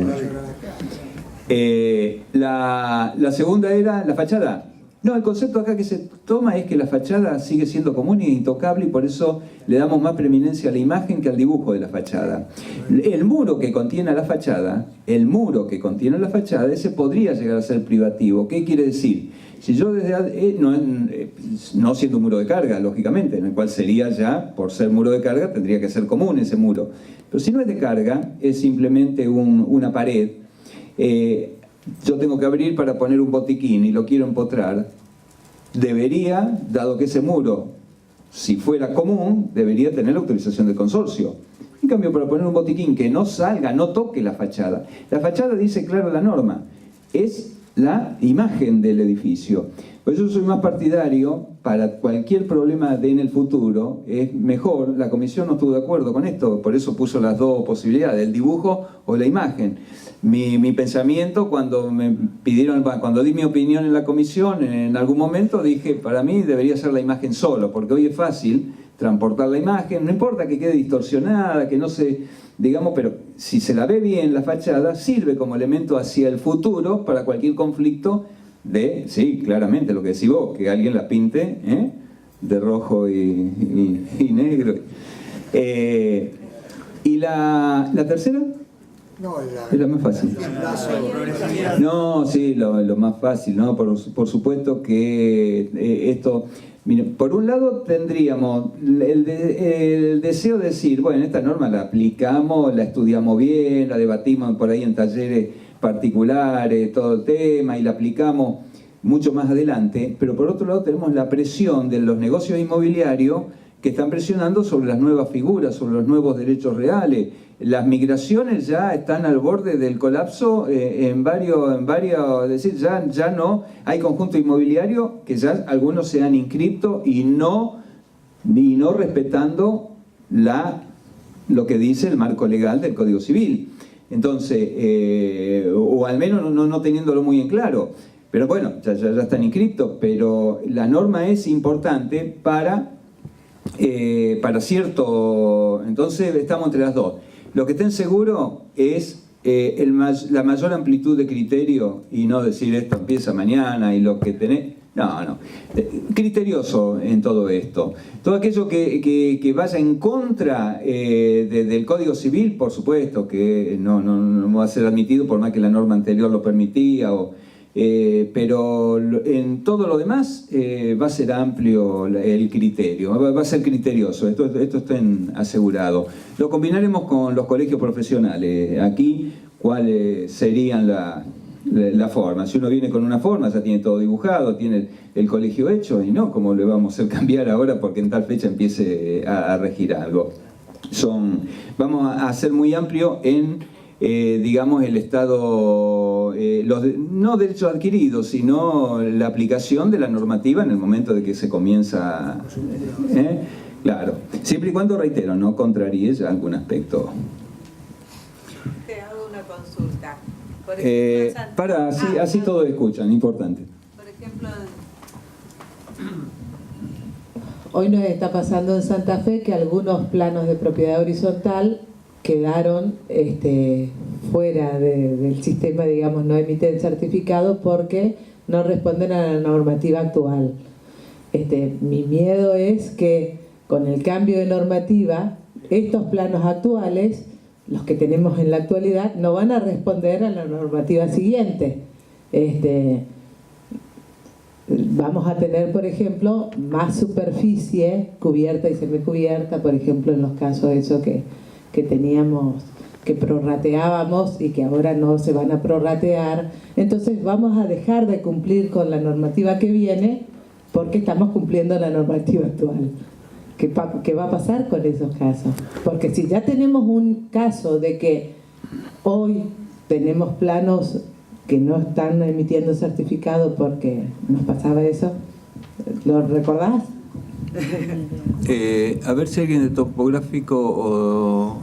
La segunda era la fachada. No, el concepto acá que se toma es que la fachada sigue siendo común e intocable y por eso le damos más preeminencia a la imagen que al dibujo de la fachada. El muro que contiene la fachada, ese podría llegar a ser privativo. ¿Qué quiere decir? Si yo no siendo un muro de carga, lógicamente, en el cual sería ya, por ser muro de carga, tendría que ser común ese muro. Pero si no es de carga, es simplemente una pared, yo tengo que abrir para poner un botiquín y lo quiero empotrar, debería, dado que ese muro, si fuera común, debería tener la autorización del consorcio. En cambio, para poner un botiquín que no salga, no toque la fachada. La fachada dice claro la norma, es la imagen del edificio. Pues yo soy más partidario, para cualquier problema en el futuro, es mejor, la comisión no estuvo de acuerdo con esto, por eso puso las dos posibilidades, el dibujo o la imagen. Mi pensamiento cuando di mi opinión en la comisión, en algún momento dije, para mí debería ser la imagen solo, porque hoy es fácil transportar la imagen, no importa que quede distorsionada, que no se, digamos, pero si se la ve bien la fachada, sirve como elemento hacia el futuro para cualquier conflicto sí, claramente lo que decís vos, que alguien la pinte de rojo y negro. ¿Y la tercera? No, es la más fácil. No, sí, lo más fácil, ¿no? Por supuesto que esto... Mire, por un lado tendríamos el deseo de decir, bueno, esta norma la aplicamos, la estudiamos bien, la debatimos por ahí en talleres particulares, todo el tema, y la aplicamos mucho más adelante, pero por otro lado tenemos la presión de los negocios inmobiliarios que están presionando sobre las nuevas figuras, sobre los nuevos derechos reales. las migraciones ya están al borde del colapso en varios, es decir, ya no hay conjunto inmobiliario que ya algunos se han inscrito y no respetando lo que dice el marco legal del Código Civil. Entonces, o al menos no teniéndolo muy en claro. Pero bueno, ya están inscritos, pero la norma es importante para cierto... Entonces estamos entre las dos. Lo que estén seguros es la mayor amplitud de criterio y no decir esto empieza mañana y lo que tenés... No. Criterioso en todo esto. Todo aquello que vaya en contra del Código Civil, por supuesto, que no va a ser admitido por más que la norma anterior lo permitía, pero en todo lo demás va a ser amplio el criterio, va a ser criterioso, esto estén asegurado. Lo combinaremos con los colegios profesionales. Aquí, ¿cuáles serían la forma? Si uno viene con una forma, ya tiene todo dibujado, tiene el colegio hecho, y no como le vamos a hacer cambiar ahora porque en tal fecha empiece a regir algo. Vamos a ser muy amplio en, digamos, el estado, no derechos adquiridos, sino la aplicación de la normativa en el momento de que se comienza. Claro, siempre y cuando, reitero, no contraríe algún aspecto. Te hago una consulta. Por ejemplo, así todos escuchan, importante. Por ejemplo, hoy nos está pasando en Santa Fe que algunos planos de propiedad horizontal quedaron fuera del sistema, digamos, no emiten certificado porque no responden a la normativa actual. Mi miedo es que con el cambio de normativa, estos planos actuales, los que tenemos en la actualidad, no van a responder a la normativa siguiente. Vamos a tener, por ejemplo, más superficie cubierta y semicubierta, por ejemplo, en los casos de eso que teníamos, que prorrateábamos y que ahora no se van a prorratear. Entonces vamos a dejar de cumplir con la normativa que viene porque estamos cumpliendo la normativa actual. ¿Qué va a pasar con esos casos? Porque si ya tenemos un caso de que hoy tenemos planos que no están emitiendo certificado porque nos pasaba eso, ¿lo recordás? A ver si alguien de topográfico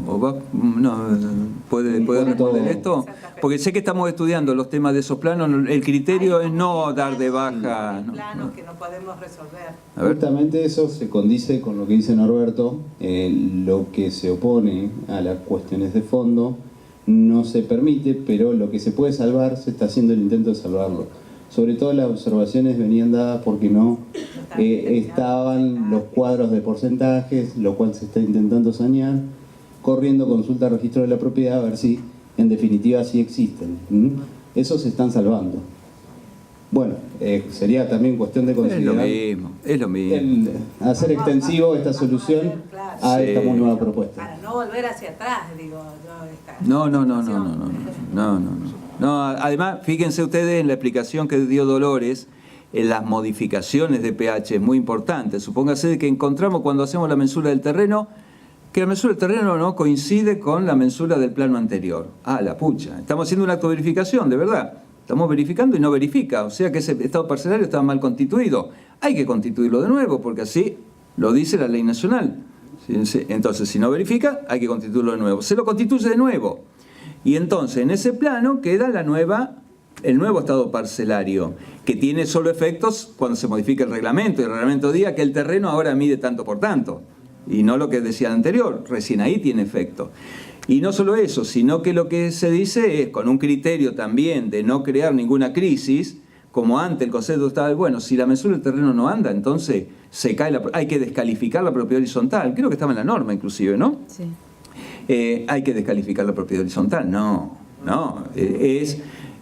puede responder esto, porque sé que estamos estudiando los temas de esos planos. El criterio es no dar de baja planos que no podemos resolver. Justamente eso se condice con lo que dice Norberto. Lo que se opone a las cuestiones de fondo no se permite, pero lo que se puede salvar, se está haciendo el intento de salvarlo. Sobre todo las observaciones venían dadas porque no estaban los cuadros de porcentajes, lo cual se está intentando sanear, corriendo consulta al registro de la propiedad a ver si en definitiva sí existen. Esos se están salvando. Bueno, sería también cuestión de considerar es lo mismo. Hacer extensivo esta solución a esta muy nueva propuesta. Para no volver hacia atrás, digo yo. No, además, fíjense ustedes en la explicación que dio Dolores, en las modificaciones de pH, es muy importante. Supóngase que encontramos cuando hacemos la mensura del terreno, que la mensura del terreno no coincide con la mensura del plano anterior. La pucha, estamos haciendo una autoverificación, de verdad. Estamos verificando y no verifica, o sea que ese estado parcelario está mal constituido. Hay que constituirlo de nuevo, porque así lo dice la ley nacional. Entonces, si no verifica, hay que constituirlo de nuevo. Se lo constituye de nuevo. Y entonces, en ese plano queda el nuevo estado parcelario, que tiene solo efectos cuando se modifica el reglamento. Y el reglamento diga que el terreno ahora mide tanto por tanto, y no lo que decía el anterior. Recién ahí tiene efecto. Y no solo eso, sino que lo que se dice es, con un criterio también de no crear ninguna crisis, como antes el concepto estaba, bueno, si la mensura del terreno no anda, entonces se cae hay que descalificar la propiedad horizontal. Creo que estaba en la norma inclusive, ¿no? Sí. Hay que descalificar la propiedad horizontal. No.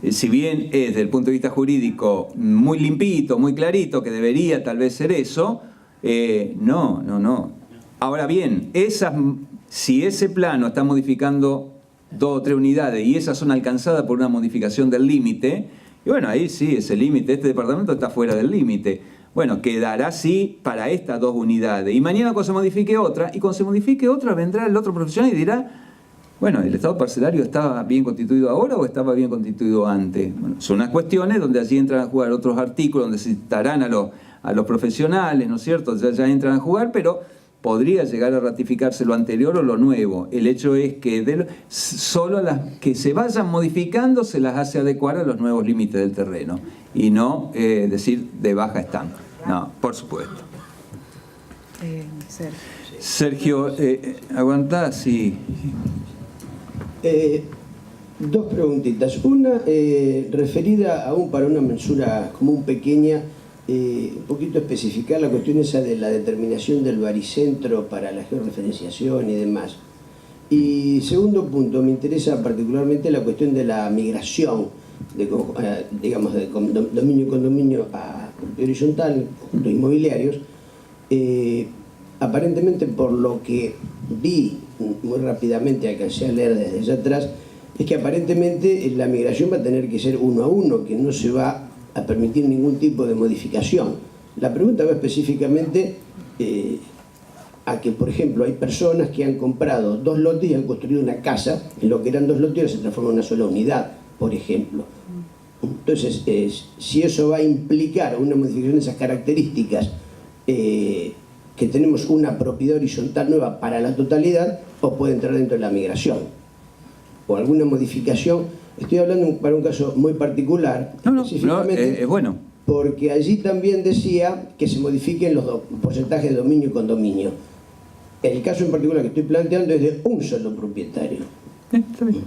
Si bien es desde el punto de vista jurídico muy limpito, muy clarito, que debería tal vez ser eso, no. Ahora bien, si ese plano está modificando 2 o 3 unidades y esas son alcanzadas por una modificación del límite, y bueno, ahí sí, ese límite, este departamento está fuera del límite. Bueno, quedará así para estas 2 unidades. Y mañana cuando se modifique otra, vendrá el otro profesional y dirá, Bueno, ¿el Estado parcelario estaba bien constituido ahora o estaba bien constituido antes? Bueno, son unas cuestiones donde allí entran a jugar otros artículos, donde se citarán a los profesionales, ¿no es cierto? Ya entran a jugar, pero podría llegar a ratificarse lo anterior o lo nuevo. El hecho es que solo las que se vayan modificando se las hace adecuar a los nuevos límites del terreno y no decir de baja están. No, por supuesto. Sergio, aguantá, sí. Dos preguntitas. Una referida aún para una mensura común pequeña, un poquito especificar la cuestión esa de la determinación del baricentro para la georreferenciación y demás. Y segundo punto, me interesa particularmente la cuestión de la migración, digamos, de dominio y condominio a horizontal, conjuntos inmobiliarios. Aparentemente, por lo que vi muy rápidamente, alcancé a leer desde allá atrás, es que aparentemente la migración va a tener que ser 1 a 1, que no se va a permitir ningún tipo de modificación. La pregunta va específicamente a que, por ejemplo, hay personas que han comprado 2 lotes y han construido una casa, en lo que eran 2 lotes y ahora se transforma en una sola unidad, por ejemplo. Entonces, si eso va a implicar una modificación de esas características, que tenemos una propiedad horizontal nueva para la totalidad, o puede entrar dentro de la migración, o alguna modificación. Estoy hablando para un caso muy particular, específicamente, bueno, porque allí también decía que se modifiquen los porcentajes de dominio y condominio. El caso en particular que estoy planteando es de un solo propietario. Está bien.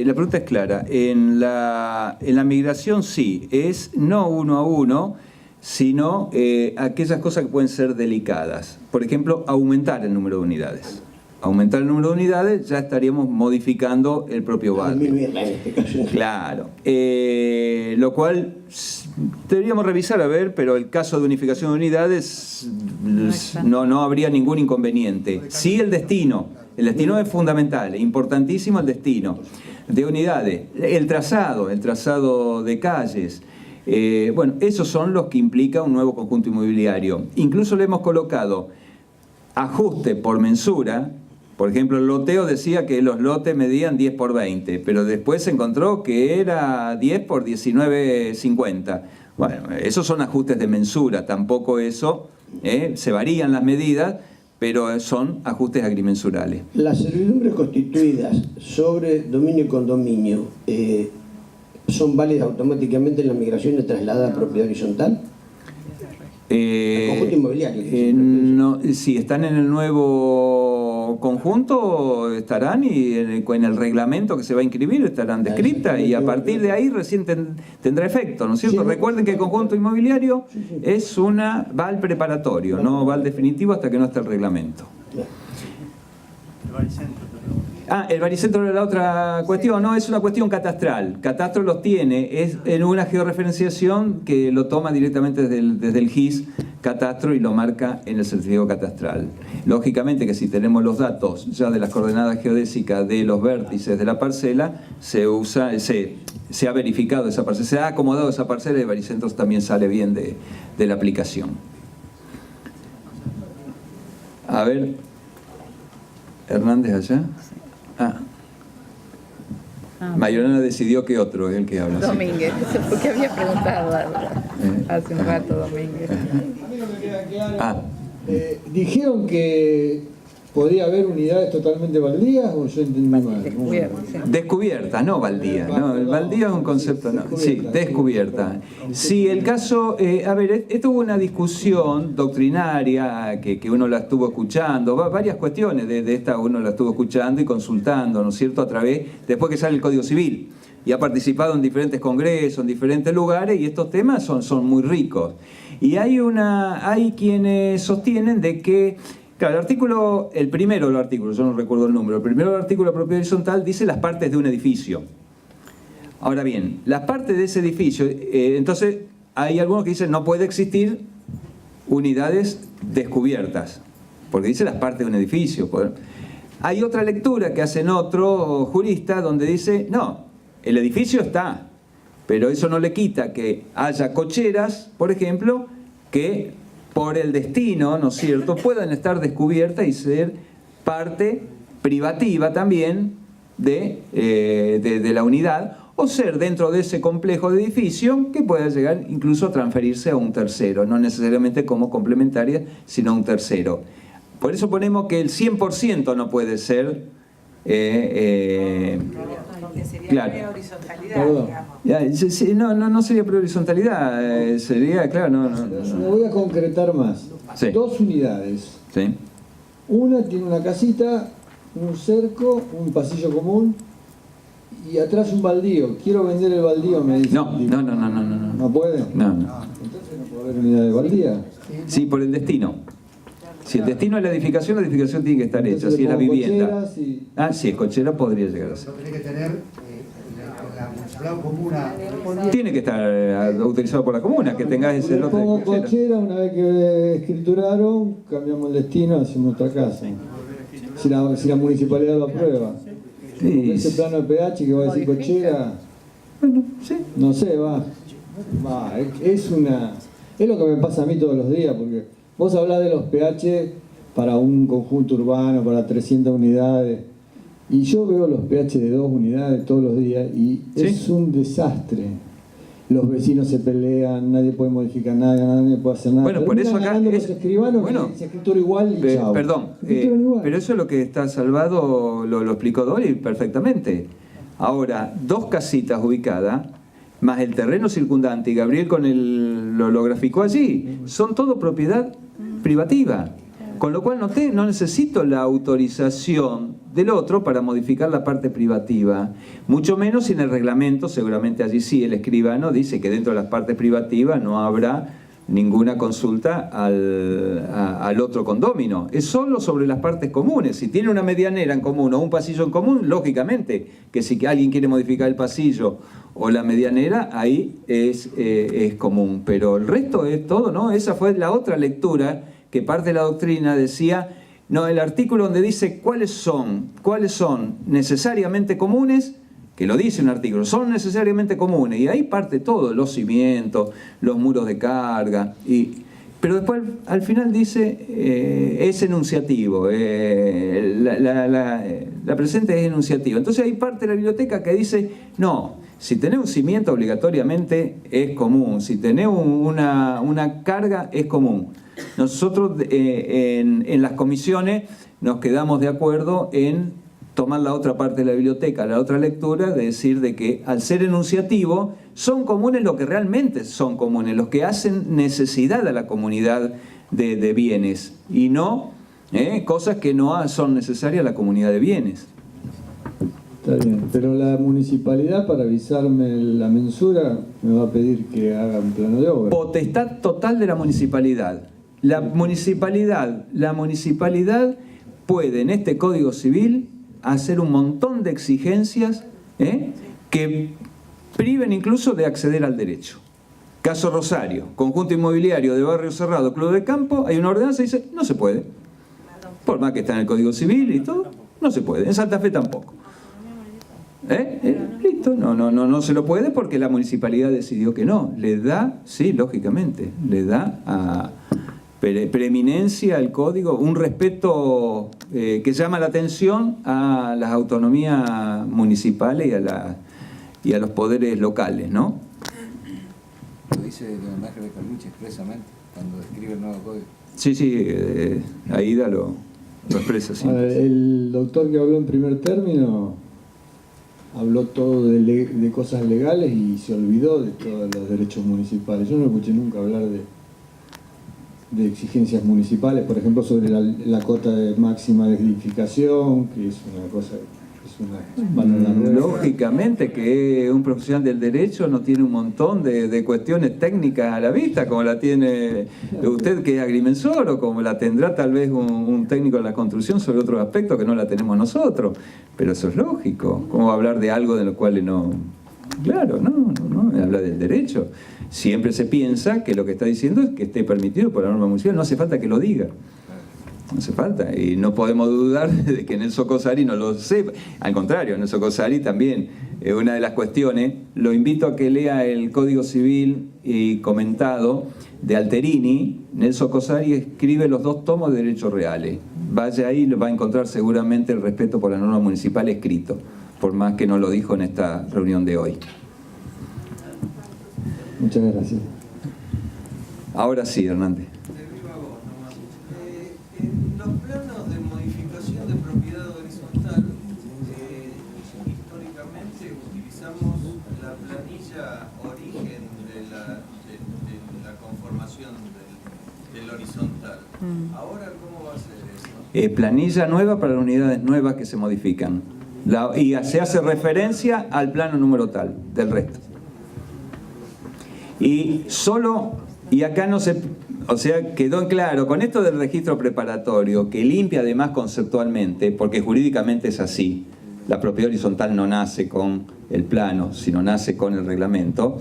La pregunta es clara. En la migración sí, es no 1 a 1, sino aquellas cosas que pueden ser delicadas. Por ejemplo, aumentar el número de unidades. Aumentar el número de unidades, ya estaríamos modificando el propio barrio. Claro. Lo cual deberíamos revisar, a ver, pero el caso de unificación de unidades no habría ningún inconveniente. Sí, el destino. El destino es fundamental, importantísimo el destino de unidades. El trazado de calles. Bueno, esos son los que implica un nuevo conjunto inmobiliario. Incluso le hemos colocado ajuste por mensura. Por ejemplo, el loteo decía que los lotes medían 10 por 20, pero después se encontró que era 10 por 19,50. Bueno, esos son ajustes de mensura, tampoco eso, se varían las medidas, pero son ajustes agrimensurales. Las servidumbres constituidas sobre dominio y condominio, ¿son válidas automáticamente en la migración de traslada a propiedad horizontal? El conjunto inmobiliario. No, si están en el nuevo conjunto, estarán, y en el reglamento que se va a inscribir estarán descritas, y a partir de ahí recién tendrá efecto, ¿no es cierto? Sí, recuerden que el conjunto inmobiliario va al preparatorio, no va al definitivo hasta que no esté el reglamento. El baricentro era la otra cuestión. No, es una cuestión catastral. Catastro los tiene, es en una georreferenciación que lo toma directamente desde el GIS Catastro y lo marca en el certificado catastral. Lógicamente que si tenemos los datos ya de las coordenadas geodésicas de los vértices de la parcela, se ha verificado esa parcela, se ha acomodado esa parcela, y el baricentro también sale bien de la aplicación. A ver, Hernández allá. Mayorana decidió que otro es el que habla. Domínguez, porque había preguntado hace un rato Domínguez. Dijeron que podía haber unidades totalmente baldías, o yo entendí mal. Descubiertas, no baldías. No, el baldío es un concepto, no. Sí, descubierta. Sí, el caso, a ver, esto hubo una discusión doctrinaria que uno la estuvo escuchando, varias cuestiones de esta uno la estuvo escuchando y consultando, ¿no es cierto?, a través, después que sale el Código Civil, y ha participado en diferentes congresos, en diferentes lugares, y estos temas son muy ricos. Y hay quienes sostienen de que, claro, el primero del artículo, yo no recuerdo el número, el primero del artículo de propiedad horizontal dice las partes de un edificio. Ahora bien, las partes de ese edificio, entonces hay algunos que dicen no puede existir unidades descubiertas, porque dice las partes de un edificio. Hay otra lectura que hacen otro jurista donde dice, no, el edificio está, pero eso no le quita que haya cocheras, por ejemplo, que por el destino, ¿no es cierto?, puedan estar descubiertas y ser parte privativa también de la unidad, o ser dentro de ese complejo de edificio que pueda llegar incluso a transferirse a un tercero, no necesariamente como complementaria, sino a un tercero. Por eso ponemos que el 100% no puede ser... Que sería claro. pre-horizontalidad, digamos. No sería pre-horizontalidad, sería, claro, Lo voy a concretar más. Sí. 2 unidades. Sí. Una tiene una casita, un cerco, un pasillo común y atrás un baldío. Quiero vender el baldío, me dice. No. ¿No puede? No. Entonces no puede haber unidad de baldía. Sí, por el destino. Si el destino es la edificación tiene que estar hecha, si es la vivienda. Si es cochera podría llegar a ser. Tiene que tener la municipalidad comuna. Tiene que estar utilizado por la comuna, que tenga ese lote de Pongo cochera. cochera, una vez que escrituraron, cambiamos el destino, hacemos otra casa. Si la municipalidad lo aprueba. Sí. Ese plano de pH que va a decir cochera, Bueno, sí. no sé, es lo que me pasa a mí todos los días, porque vos hablás de los pH para un conjunto urbano, para 300 unidades, y yo veo los pH de 2 unidades todos los días y ¿Sí? es un desastre. Los vecinos se pelean, nadie puede modificar nada, nadie puede hacer nada. Bueno, por eso acá ganando es... los escribanos, bueno, que se escritura igual y chao. Perdón, Escrituran igual. pero eso es lo que está salvado, lo explicó Dori perfectamente. Ahora, 2 casitas ubicadas, más el terreno circundante, y Gabriel lo graficó allí, son todo propiedad privativa. Con lo cual no necesito la autorización del otro para modificar la parte privativa. Mucho menos si en el reglamento, seguramente allí sí, el escribano dice que dentro de las partes privativas no habrá ninguna consulta al otro condómino. Es solo sobre las partes comunes. Si tiene una medianera en común o un pasillo en común, lógicamente que si alguien quiere modificar el pasillo o la medianera, ahí es común. Pero el resto es todo, ¿no? Esa fue la otra lectura que parte de la doctrina decía, no, el artículo donde dice cuáles son necesariamente comunes, que lo dice un artículo, son necesariamente comunes, y ahí parte todo, los cimientos, los muros de carga, pero después al final dice, es enunciativo, la presente es enunciativa. Entonces hay parte de la biblioteca que dice, no, si tenés un cimiento obligatoriamente es común, si tenés una carga es común. Nosotros en las comisiones nos quedamos de acuerdo en tomar la otra parte de la biblioteca, la otra lectura, de decir de que al ser enunciativo son comunes lo que realmente son comunes, los que hacen necesidad a la comunidad de bienes, y no cosas que no son necesarias a la comunidad de bienes. Está bien, pero la municipalidad, para avisarme la mensura, me va a pedir que haga un plano de obra. Potestad total de la municipalidad. La municipalidad puede en este Código Civil hacer un montón de exigencias que priven incluso de acceder al derecho. Caso Rosario, conjunto inmobiliario de barrio cerrado, club de campo, hay una ordenanza y dice, no se puede. Por más que está en el Código Civil y todo, no se puede. En Santa Fe tampoco. Listo, no se lo puede porque la municipalidad decidió que no. Le da, sí, lógicamente, le da a preeminencia al código, un respeto que llama la atención a las autonomías municipales y a los poderes locales, ¿no? Lo dice don Ángel Carlucci expresamente cuando describe el nuevo código. Sí, Aida lo expresa. Sí. Ahora, el doctor que habló en primer término habló todo de cosas legales y se olvidó de todos los derechos municipales. Yo no escuché nunca hablar de exigencias municipales, por ejemplo, sobre la cota máxima de edificación, que es una cosa, lógicamente que un profesional del derecho no tiene un montón de cuestiones técnicas a la vista, como la tiene usted que es agrimensor, o como la tendrá tal vez un técnico de la construcción sobre otros aspectos que no la tenemos nosotros, pero eso es lógico. ¿Cómo va a hablar de algo de lo cual no? Claro, no, habla del derecho. Siempre se piensa que lo que está diciendo es que esté permitido por la norma municipal, no hace falta que lo diga. No hace falta, y no podemos dudar de que Nelson Cosari no lo sepa. Al contrario, Nelson Cosari también es una de las cuestiones. Lo invito a que lea el Código Civil y comentado de Alterini. Nelson Cosari escribe los 2 tomos de Derechos Reales. vaya ahí y va a encontrar seguramente el respeto por la norma municipal escrito, por más que no lo dijo en esta reunión de hoy. Muchas gracias. Ahora sí, Hernández. En los planos de modificación de propiedad horizontal, históricamente utilizamos la planilla origen de la conformación del horizontal. Ahora, ¿cómo va a ser eso? Planilla nueva para las unidades nuevas que se modifican. Y se hace referencia al plano número tal, del resto. Y solo, y acá no se, o sea, quedó en claro, con esto del registro preparatorio, que limpia además conceptualmente, porque jurídicamente es así, la propiedad horizontal no nace con el plano, sino nace con el reglamento.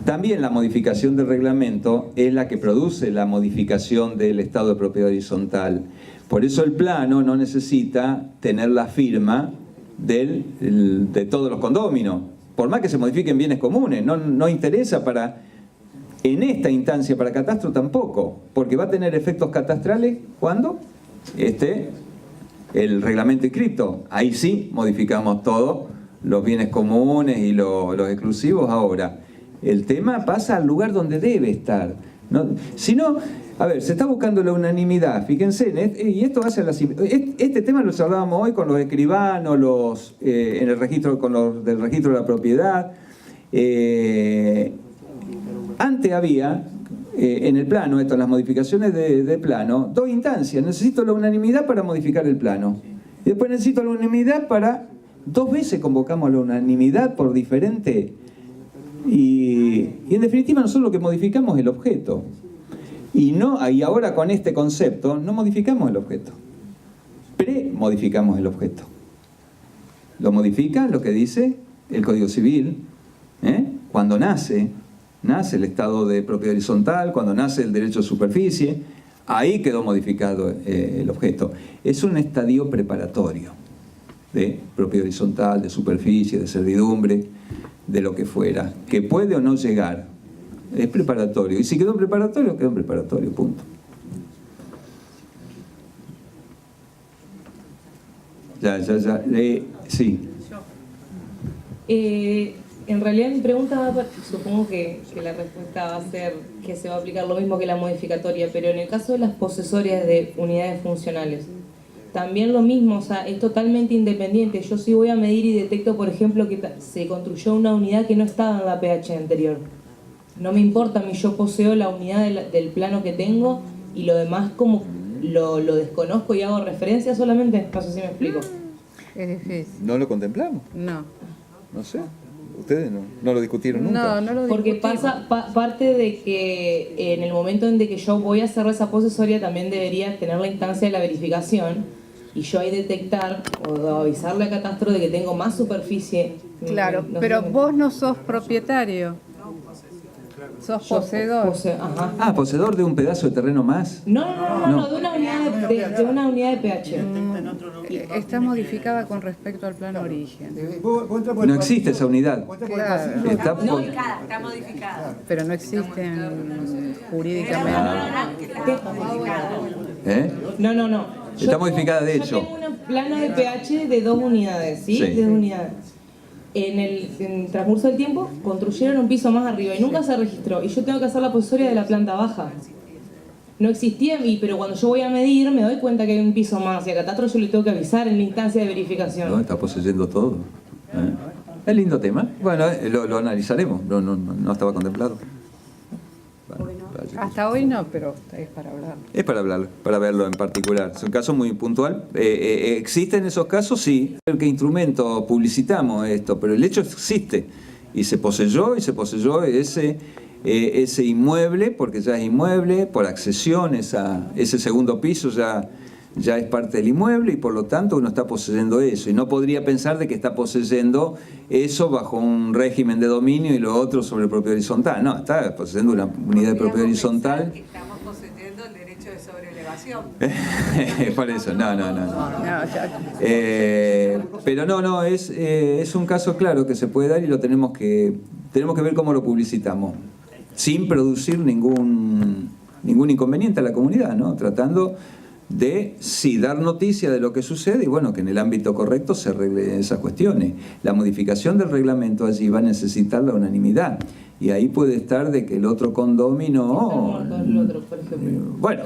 También la modificación del reglamento es la que produce la modificación del estado de propiedad horizontal. Por eso el plano no necesita tener la firma de todos los condóminos, por más que se modifiquen bienes comunes, no interesa para, en esta instancia para catastro tampoco, porque va a tener efectos catastrales cuando el reglamento inscripto. Ahí sí modificamos todos los bienes comunes y los exclusivos. Ahora, el tema pasa al lugar donde debe estar. Si no, a ver, se está buscando la unanimidad, fíjense, y esto hace este tema lo hablábamos hoy con los escribanos, en el registro, con los del registro de la propiedad. Antes había, en el plano, en las modificaciones de plano, dos instancias. Necesito la unanimidad para modificar el plano. Y después necesito la unanimidad para... 2 veces convocamos la unanimidad por diferente... Y en definitiva nosotros lo que modificamos es el objeto. Y ahora con este concepto no modificamos el objeto. Pre-modificamos el objeto. Lo modifica lo que dice el Código Civil, cuando nace el estado de propiedad horizontal, cuando nace el derecho de superficie, ahí quedó modificado el objeto. Es un estadio preparatorio de propiedad horizontal, de superficie, de servidumbre, de lo que fuera, que puede o no llegar. Es preparatorio. Y si quedó en preparatorio, punto. Sí. En realidad mi pregunta va, supongo que la respuesta va a ser que se va a aplicar lo mismo que la modificatoria, pero en el caso de las posesorias de unidades funcionales, también lo mismo, o sea, es totalmente independiente. Yo sí voy a medir y detecto, por ejemplo, que se construyó una unidad que no estaba en la PH anterior. No me importa, a mí yo poseo la unidad del plano que tengo y lo demás como lo desconozco y hago referencia solamente. No sé si me explico. Es difícil. ¿No lo contemplamos? No. No sé. ¿Ustedes no lo discutieron nunca? No lo discutimos. Porque pasa parte de que en el momento en que yo voy a cerrar esa posesoria también debería tener la instancia de la verificación y yo ahí detectar o avisarle a Catastro de que tengo más superficie. Claro, pero vos no sos propietario. Sos poseedor. ¿Poseedor de un pedazo de terreno más? No, de una unidad de PH. Está modificada con respecto al plano origen. No existe esa unidad. Claro. Está modificada. Pero no existe jurídicamente. No. Está modificada de hecho. Yo tengo un plano de PH de 2 unidades, ¿sí? De 2 unidades. En el transcurso del tiempo construyeron un piso más arriba y nunca se registró. Y yo tengo que hacer la posesoria de la planta baja. No existía, pero cuando yo voy a medir me doy cuenta que hay un piso más. Y a Catastro yo le tengo que avisar en la instancia de verificación. No, está poseyendo todo. Es lindo tema. Bueno, lo analizaremos. No estaba contemplado. Hasta hoy no, pero es para hablar. Es para hablar, para verlo en particular. Es un caso muy puntual. ¿Existen esos casos? Sí. ¿Qué instrumento publicitamos esto? Pero el hecho existe. Y se poseyó ese inmueble, porque ya es inmueble, por accesiones a ese segundo piso ya es parte del inmueble y por lo tanto uno está poseyendo eso. Y no podría pensar de que está poseyendo eso bajo un régimen de dominio y lo otro sobre propiedad horizontal. No, está poseyendo una unidad de propiedad horizontal. Que estamos poseyendo el derecho de sobreelevación. Por eso, pero no, es un caso claro que se puede dar y lo tenemos que ver cómo lo publicitamos, sin producir ningún inconveniente a la comunidad, ¿no? Tratando de sí dar noticia de lo que sucede y bueno, que en el ámbito correcto se arregle esas cuestiones. La modificación del reglamento allí va a necesitar la unanimidad y ahí puede estar de que el otro condomino bueno,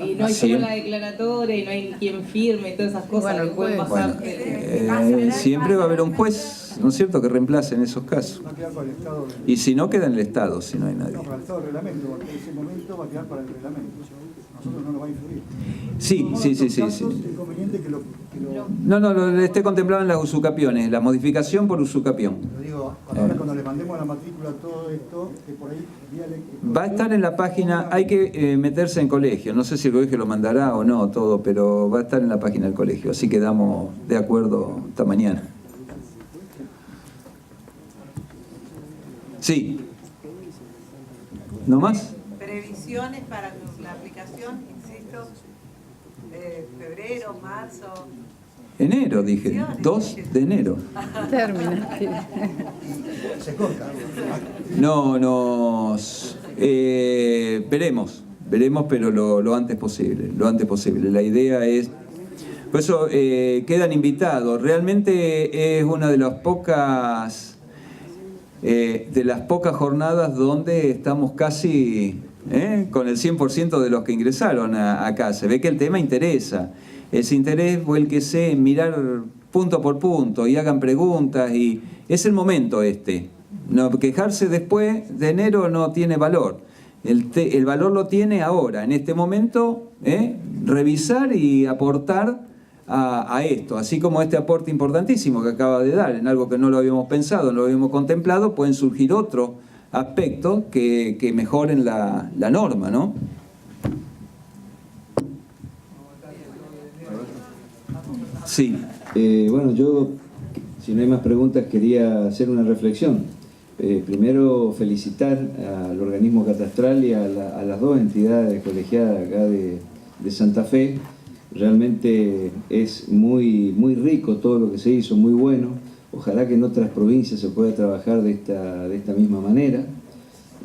y no hay como la declaratoria y no hay quien firme y todas esas cosas que pueden pasar. Siempre va a haber un juez, ¿no es cierto?, que reemplace en esos casos. Y si no, queda en el Estado, si no hay nadie. No, para el Estado del reglamento, porque en ese momento va a quedar para el reglamento. Nosotros no nos va a influir. Sí. Es inconveniente que lo... No, lo esté contemplado en las usucapiones, la modificación por usucapión. Lo digo, cuando le mandemos la matrícula todo esto, que por ahí... Va a estar en la página, hay que meterse en colegio, no sé si el colegio lo mandará o no todo, pero va a estar en la página del colegio, así quedamos de acuerdo esta mañana. Sí. ¿No más? Previsiones para la aplicación, insisto, febrero, marzo. Enero, dije, 2 de enero. Termina. Se corta. No, veremos, pero lo antes posible, La idea es, por eso quedan invitados. Realmente es una de las pocas jornadas donde estamos casi con el 100% de los que ingresaron acá. Se ve que el tema interesa. Ese interés vuélquese en mirar punto por punto y hagan preguntas y es el momento No, quejarse después de enero no tiene valor. El valor lo tiene ahora, en este momento, revisar y aportar a esto. Así como este aporte importantísimo que acaba de dar, en algo que no lo habíamos pensado, no lo habíamos contemplado, pueden surgir otros aspectos que mejoren la norma, ¿no? Sí. Bueno, yo, si no hay más preguntas, quería hacer una reflexión. Primero, felicitar al organismo catastral y a las dos entidades colegiadas acá de Santa Fe. Realmente es muy rico todo lo que se hizo, muy bueno. Ojalá que en otras provincias se pueda trabajar de esta misma manera.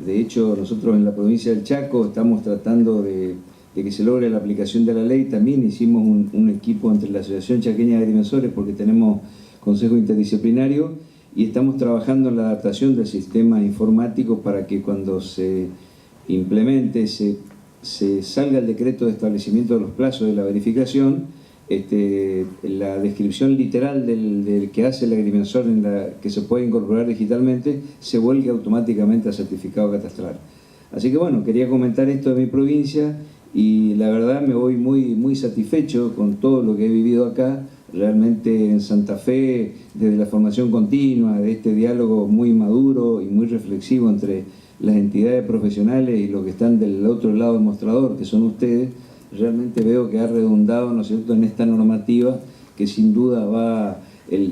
De hecho, nosotros en la provincia del Chaco estamos tratando de que se logre la aplicación de la ley. También hicimos un equipo entre la Asociación Chaqueña de Agrimensores porque tenemos consejo interdisciplinario y estamos trabajando en la adaptación del sistema informático para que cuando se implemente, se salga el decreto de establecimiento de los plazos de la verificación, la descripción literal del que hace el agrimensor que se puede incorporar digitalmente se vuelve automáticamente a certificado catastral. Así que bueno, quería comentar esto de mi provincia y la verdad me voy muy satisfecho con todo lo que he vivido acá. Realmente en Santa Fe, desde la formación continua, de este diálogo muy maduro y muy reflexivo entre las entidades profesionales y los que están del otro lado del mostrador, que son ustedes, realmente veo que ha redundado, ¿no es cierto?, en esta normativa que sin duda va,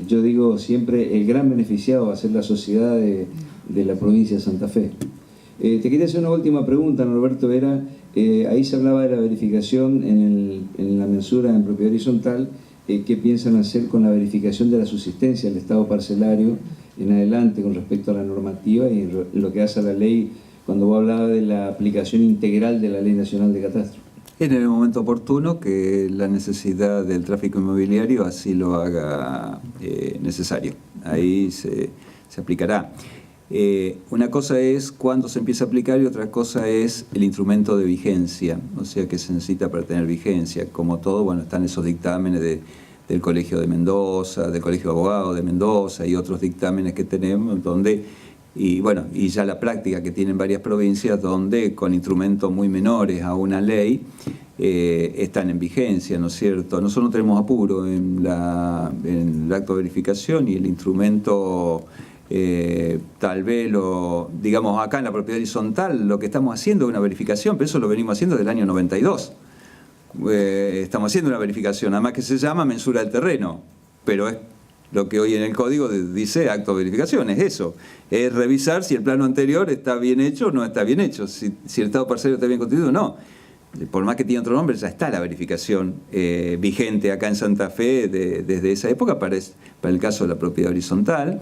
yo digo siempre, el gran beneficiado va a ser la sociedad de la provincia de Santa Fe. Te quería hacer una última pregunta, Norberto, ahí se hablaba de la verificación en la mensura en propiedad horizontal. ¿Qué piensan hacer con la verificación de la subsistencia del estado parcelario en adelante con respecto a la normativa y lo que hace a la ley cuando vos hablabas de la aplicación integral de la Ley Nacional de Catastro? En el momento oportuno que la necesidad del tráfico inmobiliario así lo haga necesario. Ahí se aplicará. Una cosa es cuándo se empieza a aplicar y otra cosa es el instrumento de vigencia, o sea, que se necesita para tener vigencia. Como todo, bueno, están esos dictámenes del Colegio de Mendoza, del Colegio de Abogados de Mendoza y otros dictámenes que tenemos donde, y bueno, y ya la práctica que tienen varias provincias donde con instrumentos muy menores a una ley están en vigencia, ¿no es cierto? Nosotros no tenemos apuro en el acto de verificación y el instrumento... tal vez digamos acá en la propiedad horizontal lo que estamos haciendo es una verificación, pero eso lo venimos haciendo desde el año 92. Estamos haciendo una verificación, además que se llama mensura del terreno, pero es lo que hoy en el código dice acto de verificación, es eso, es revisar si el plano anterior está bien hecho o no está bien hecho, si el estado parcelario está bien constituido o no. Por más que tiene otro nombre, ya está la verificación vigente acá en Santa Fe desde esa época para el caso de la propiedad horizontal.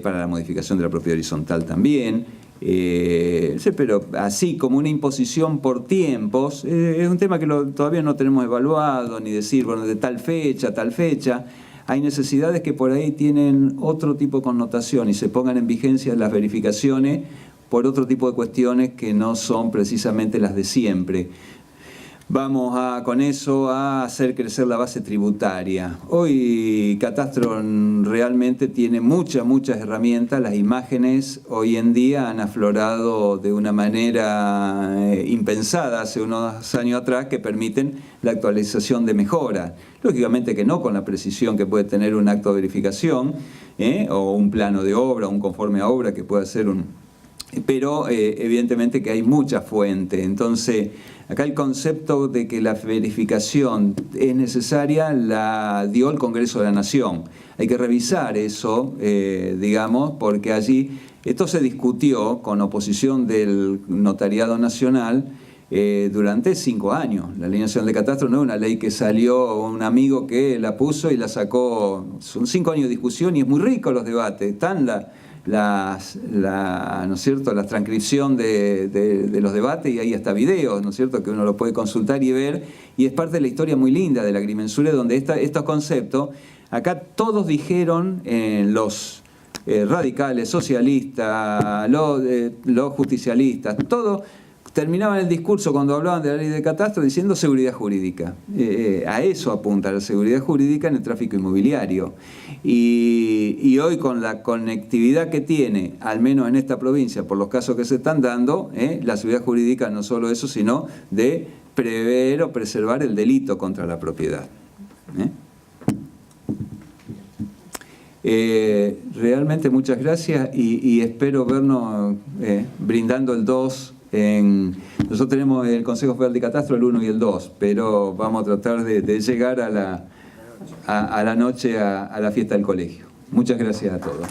Para la modificación de la propiedad horizontal también, Sí, pero así como una imposición por tiempos, es un tema que todavía no tenemos evaluado, ni decir, bueno, de tal fecha, hay necesidades que por ahí tienen otro tipo de connotación y se pongan en vigencia las verificaciones por otro tipo de cuestiones que no son precisamente las de siempre. Vamos con eso a hacer crecer la base tributaria. Hoy Catastro realmente tiene muchas herramientas. Las imágenes hoy en día han aflorado de una manera impensada hace unos años atrás, que permiten la actualización de mejora. Lógicamente que no con la precisión que puede tener un acto de verificación, o un plano de obra, un conforme a obra que puede ser pero evidentemente que hay mucha fuente. Entonces, acá el concepto de que la verificación es necesaria la dio el Congreso de la Nación. Hay que revisar eso, digamos, porque allí esto se discutió con oposición del Notariado Nacional durante 5 años. La Ley Nacional de Catastro no es una ley que salió un amigo que la puso y la sacó. Son 5 años de discusión y es muy rico los debates. Están ¿no es cierto?, la transcripción de los debates, y ahí hasta videos, ¿no es cierto?, que uno lo puede consultar y ver, y es parte de la historia muy linda de la agrimensura, donde estos conceptos, acá todos dijeron, los radicales, socialistas, los justicialistas, todos terminaban el discurso cuando hablaban de la ley de catastro diciendo seguridad jurídica. A eso apunta la seguridad jurídica en el tráfico inmobiliario. Y hoy, con la conectividad que tiene, al menos en esta provincia, por los casos que se están dando, la seguridad jurídica no solo eso, sino de prever o preservar el delito contra la propiedad. Realmente muchas gracias y espero vernos brindando el 2. Nosotros tenemos el Consejo Federal de Catastro el 1 y el 2, pero vamos a tratar de llegar a la noche a la fiesta del colegio. Muchas gracias a todos.